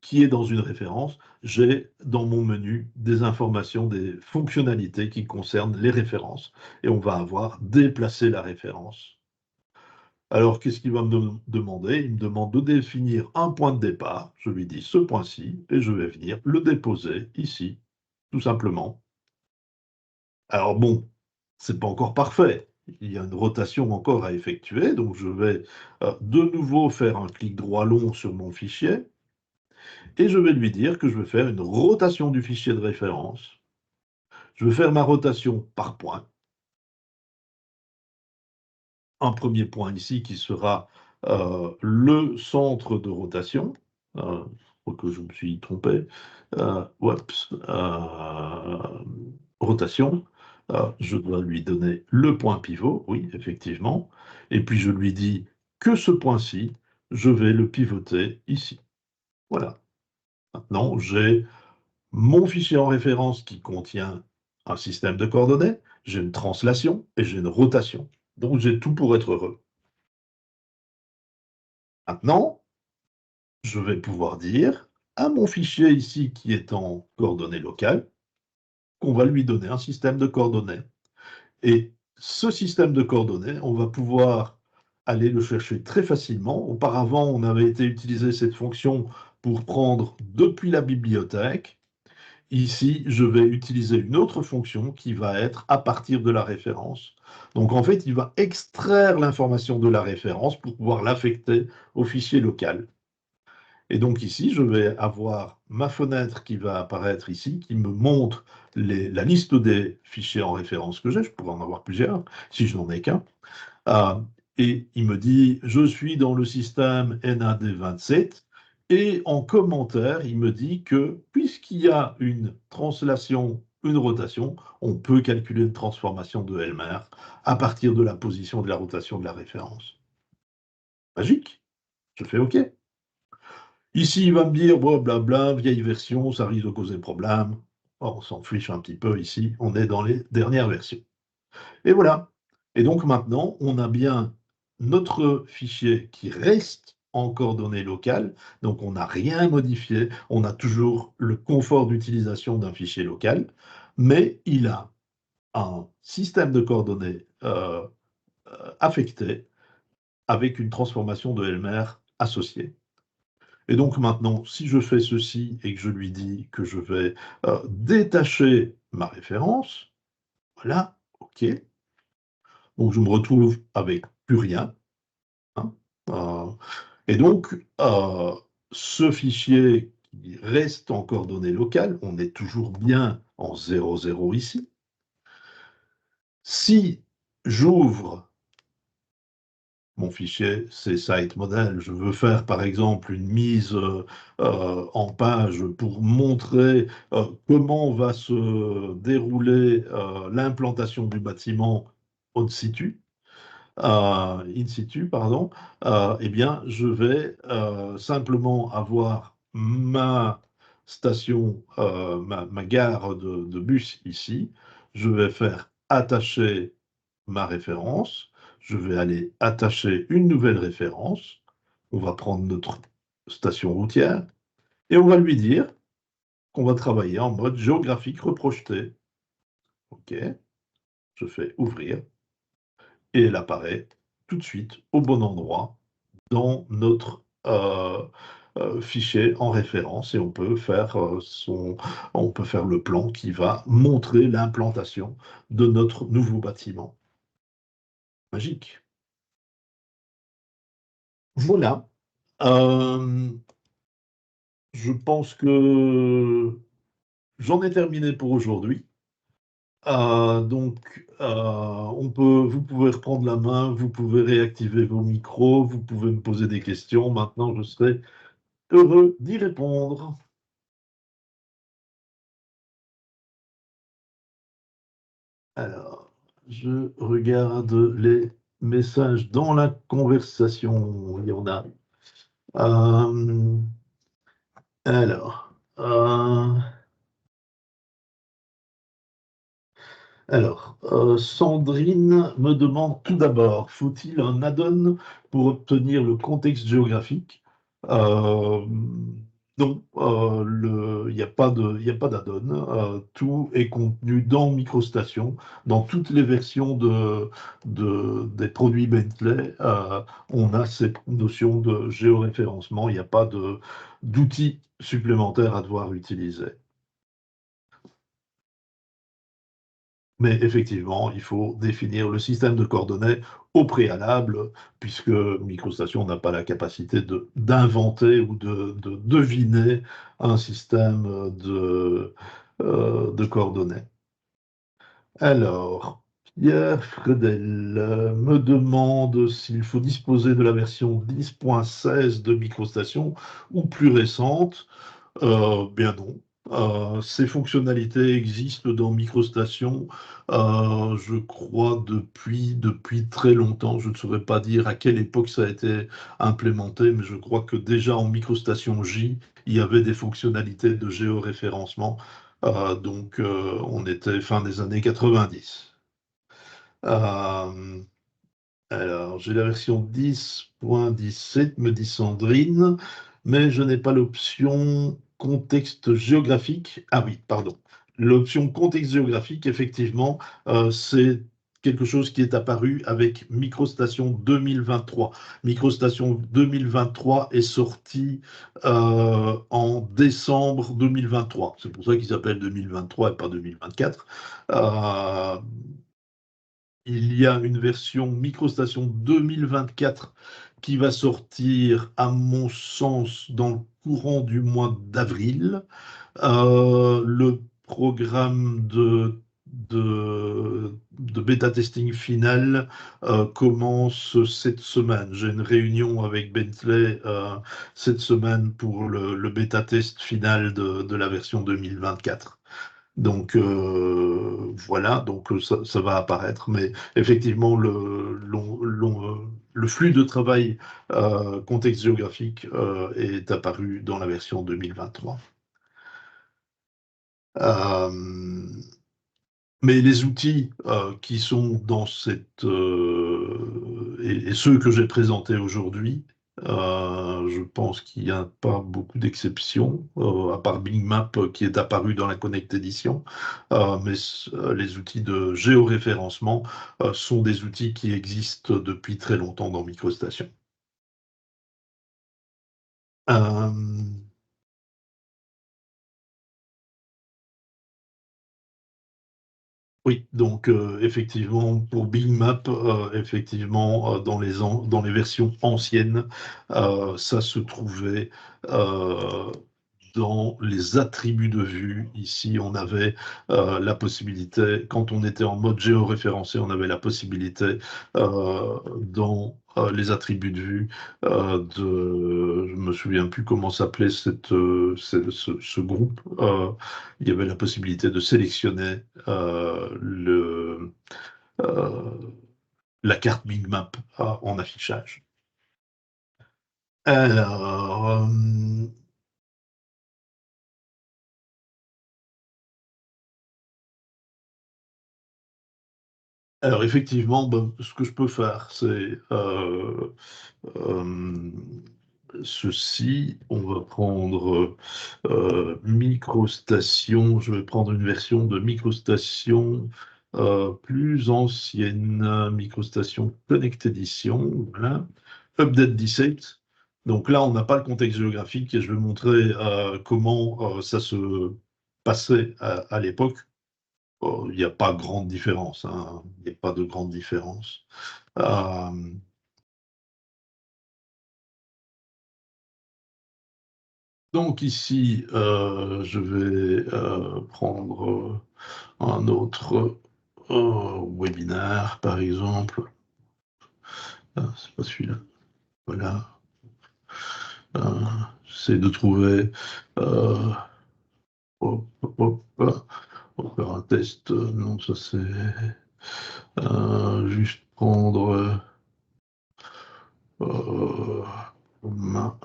qui est dans une référence, j'ai dans mon menu des informations, des fonctionnalités qui concernent les références. Et on va avoir déplacé la référence. Alors, qu'est-ce qu'il va me demander? Il me demande de définir un point de départ. Je lui dis ce point-ci et je vais venir le déposer ici, tout simplement. Alors bon, c'est pas encore parfait. Il y a une rotation encore à effectuer, donc je vais de nouveau faire un clic droit long sur mon fichier et je vais lui dire que je vais faire une rotation du fichier de référence. Je vais faire ma rotation par point. Un premier point ici qui sera le centre de rotation. Je crois que je me suis trompé. Rotation. Je dois lui donner le point pivot, oui, effectivement. Et puis je lui dis que ce point-ci, je vais le pivoter ici. Voilà. Maintenant, j'ai mon fichier en référence qui contient un système de coordonnées, j'ai une translation et j'ai une rotation. Donc j'ai tout pour être heureux. Maintenant, je vais pouvoir dire à mon fichier ici qui est en coordonnées locales qu'on va lui donner un système de coordonnées. Et ce système de coordonnées, on va pouvoir aller le chercher très facilement. Auparavant, on avait été utiliser cette fonction pour prendre depuis la bibliothèque. Ici, je vais utiliser une autre fonction qui va être à partir de la référence. Donc en fait, il va extraire l'information de la référence pour pouvoir l'affecter au fichier local. Et donc ici, je vais avoir ma fenêtre qui va apparaître ici, qui me montre la liste des fichiers en référence que j'ai. Je pourrais en avoir plusieurs, si je n'en ai qu'un. Ah, et il me dit, je suis dans le système NAD27. Et en commentaire, il me dit que puisqu'il y a une translation, une rotation, on peut calculer une transformation de Helmer à partir de la position de la rotation de la référence. Magique. Je fais OK. Ici, il va me dire, blabla, vieille version, ça risque de causer problème. Oh, on s'en fiche un petit peu ici, on est dans les dernières versions. Et voilà. Et donc maintenant, on a bien notre fichier qui reste en coordonnées locales, donc on n'a rien modifié, on a toujours le confort d'utilisation d'un fichier local, mais il a un système de coordonnées affecté avec une transformation de Helmer associée. Et donc maintenant, si je fais ceci et que je lui dis que je vais détacher ma référence, voilà, OK. Donc je me retrouve avec plus rien, hein. Euh, et donc, ce fichier qui reste en coordonnées locales, on est toujours bien en 00 ici. Si j'ouvre mon fichier, c'est site model. Je veux faire, par exemple, une mise en page pour montrer comment va se dérouler l'implantation du bâtiment in situ, pardon, eh bien, je vais simplement avoir ma station, ma gare de bus ici. Je vais faire attacher ma référence. Je vais aller attacher une nouvelle référence. On va prendre notre station routière et on va lui dire qu'on va travailler en mode géographique reprojeté. OK, je fais ouvrir et elle apparaît tout de suite au bon endroit dans notre fichier en référence et on peut faire le plan qui va montrer l'implantation de notre nouveau bâtiment. Magique. Voilà. Euh, je pense que j'en ai terminé pour aujourd'hui. Vous pouvez reprendre la main, vous pouvez réactiver vos micros, vous pouvez me poser des questions. Maintenant, je serai heureux d'y répondre. Alors, je regarde les messages dans la conversation. Il y en a. Euh, alors, euh, Sandrine me demande tout d'abord, faut-il un add-on pour obtenir le contexte géographique? Euh, non, il n'y a pas d'add-on. Tout est contenu dans MicroStation, dans toutes les versions des produits Bentley. On a cette notion de géoréférencement. Il n'y a pas d'outils supplémentaires à devoir utiliser. Mais effectivement, il faut définir le système de coordonnées au préalable, puisque MicroStation n'a pas la capacité d'inventer ou de deviner un système de coordonnées. Alors, Pierre Fredel me demande s'il faut disposer de la version 10.16 de MicroStation ou plus récente. Bien non. Ces fonctionnalités existent dans MicroStation, je crois, depuis très longtemps. Je ne saurais pas dire à quelle époque ça a été implémenté, mais je crois que déjà en MicroStation J, il y avait des fonctionnalités de géoréférencement. On était fin des années 90. Euh, alors, j'ai la version 10.17, me dit Sandrine, mais je n'ai pas l'option contexte géographique. Ah oui, pardon. L'option contexte géographique, effectivement, c'est quelque chose qui est apparu avec MicroStation 2023. MicroStation 2023 est sorti en décembre 2023. C'est pour ça qu'il s'appelle 2023 et pas 2024. Il y a une version MicroStation 2024 qui va sortir, à mon sens, dans le courant du mois d'avril. Le programme de bêta testing final commence cette semaine. J'ai une réunion avec Bentley cette semaine pour le bêta test final de la version 2024. Donc voilà, donc ça va apparaître, mais effectivement le flux de travail contexte géographique est apparu dans la version 2023. Mais les outils qui sont dans cette et ceux que j'ai présentés aujourd'hui, je pense qu'il n'y a pas beaucoup d'exceptions, à part Bing Map qui est apparu dans la Connect Edition, mais les outils de géoréférencement sont des outils qui existent depuis très longtemps dans MicroStation. Oui, donc effectivement, pour Bing Map, effectivement, dans les versions anciennes, ça se trouvait dans les attributs de vue. Ici, on avait la possibilité, quand on était en mode géoréférencé, on avait la possibilité dans les attributs de vue je me souviens plus comment s'appelait ce groupe. Il y avait la possibilité de sélectionner euh, la carte Bing Map en affichage. Alors, effectivement, ben, ce que je peux faire, c'est euh, ceci. On va prendre MicroStation. Je vais prendre une version de MicroStation plus ancienne, MicroStation Connect Edition. Voilà. Update 17. Donc là, on n'a pas le contexte géographique et je vais montrer comment ça se passait à l'époque. Il n'y a pas grande différence, hein. Il n'y a pas de grande différence. Euh, donc ici, je vais prendre un autre webinaire, par exemple. Ah, c'est pas celui-là. Voilà. J'essaie de trouver. Hop, hop, hop. On va faire un test. Non, ça c'est. Juste prendre. Ma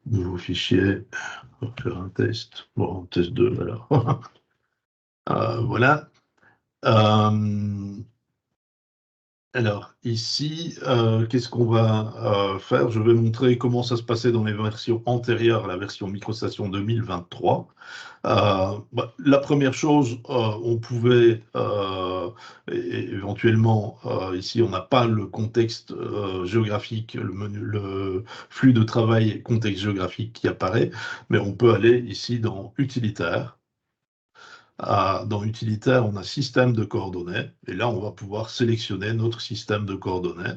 nouveau fichier. On va faire un test. Bon, test 2, alors. Voilà. Alors, ici, qu'est-ce qu'on va faire? Je vais montrer comment ça se passait dans les versions antérieures à la version MicroStation 2023. La première chose, on pouvait éventuellement, ici, on n'a pas le contexte géographique, le flux de travail contexte géographique qui apparaît, mais on peut aller ici dans Utilitaire. Dans Utilitaire, on a système de coordonnées, et là, on va pouvoir sélectionner notre système de coordonnées.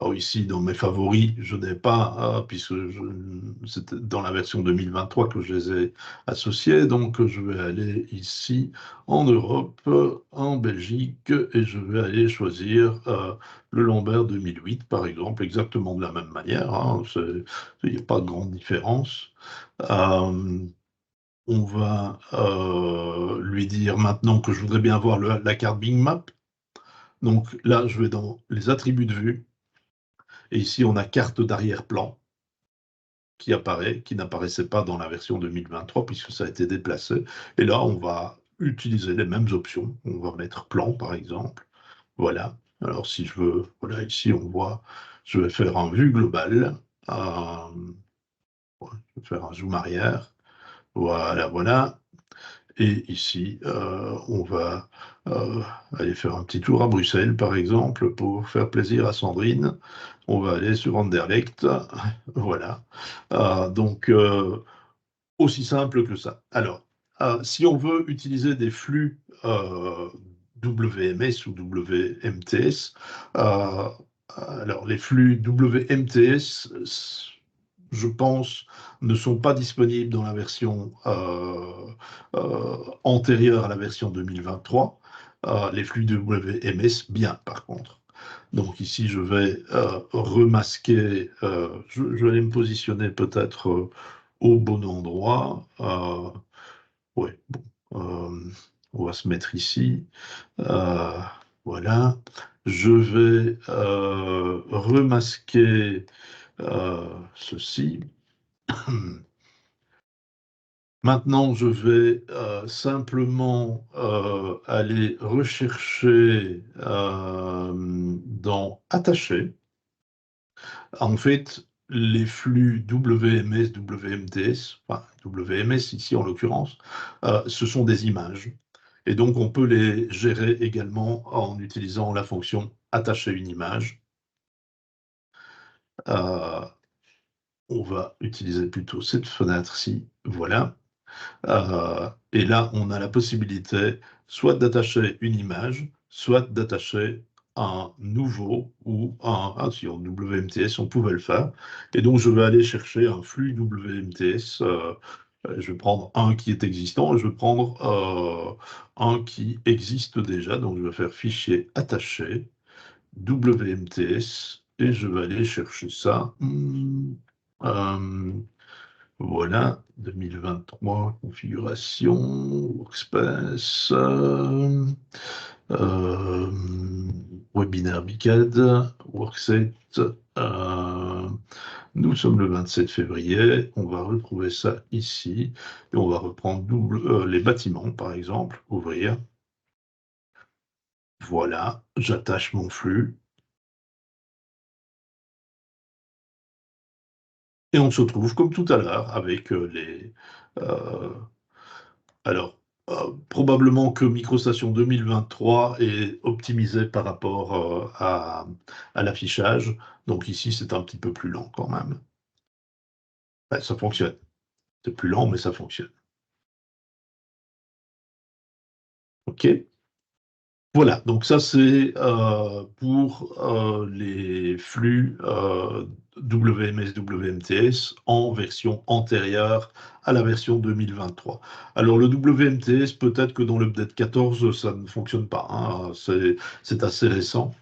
Alors ici, dans mes favoris, je n'ai pas, puisque c'était dans la version 2023 que je les ai associés, donc je vais aller ici en Europe, en Belgique, et je vais aller choisir le Lambert 2008, par exemple, exactement de la même manière, hein. Il n'y a pas de grande différence. On va lui dire maintenant que je voudrais bien voir la carte Bing Map. Donc là, je vais dans les attributs de vue. Et ici, on a carte d'arrière-plan qui apparaît, qui n'apparaissait pas dans la version 2023 puisque ça a été déplacé. Et là, on va utiliser les mêmes options. On va mettre plan, par exemple. Voilà. Alors, si je veux, voilà, ici, on voit, je vais faire un vue globale. Je vais faire un zoom arrière. Voilà, voilà. Et ici, on va aller faire un petit tour à Bruxelles, par exemple, pour faire plaisir à Sandrine. On va aller sur Anderlecht. Voilà. Donc, aussi simple que ça. Alors, si on veut utiliser des flux WMS ou WMTS, alors les flux WMTS, je pense, ne sont pas disponibles dans la version antérieure à la version 2023. Les flux WMS, bien, par contre. Donc ici, je vais remasquer, je vais aller me positionner peut-être au bon endroit. Ouais, bon, on va se mettre ici. Euh, voilà. Je vais remasquer ceci. Maintenant, je vais simplement aller rechercher dans Attacher. En fait, les flux WMS, WMTS, enfin WMS ici en l'occurrence, ce sont des images. Et donc, on peut les gérer également en utilisant la fonction attacher une image. Euh, on va utiliser plutôt cette fenêtre-ci. Voilà. Et là, on a la possibilité soit d'attacher une image, soit d'attacher un nouveau ou si en WMTS, on pouvait le faire. Et donc, je vais aller chercher un flux WMTS. Je vais prendre un qui est existant et je vais prendre un qui existe déjà. Donc, je vais faire fichier attaché, WMTS, et je vais aller chercher ça. Euh, voilà, 2023, configuration, Workspace, euh, webinaire BICAD, Workset. euh, nous sommes le 27 février, on va retrouver ça ici, et on va reprendre les bâtiments, par exemple, ouvrir. Voilà, j'attache mon flux. Et on se retrouve comme tout à l'heure avec euh, alors, probablement que MicroStation 2023 est optimisé par rapport à l'affichage. Donc ici, c'est un petit peu plus lent quand même. Ouais, ça fonctionne. C'est plus lent, mais ça fonctionne. OK. Voilà, donc ça c'est pour les flux WMS, WMTS en version antérieure à la version 2023. Alors le WMTS, peut-être que dans l'update 14, ça ne fonctionne pas, hein, c'est assez récent.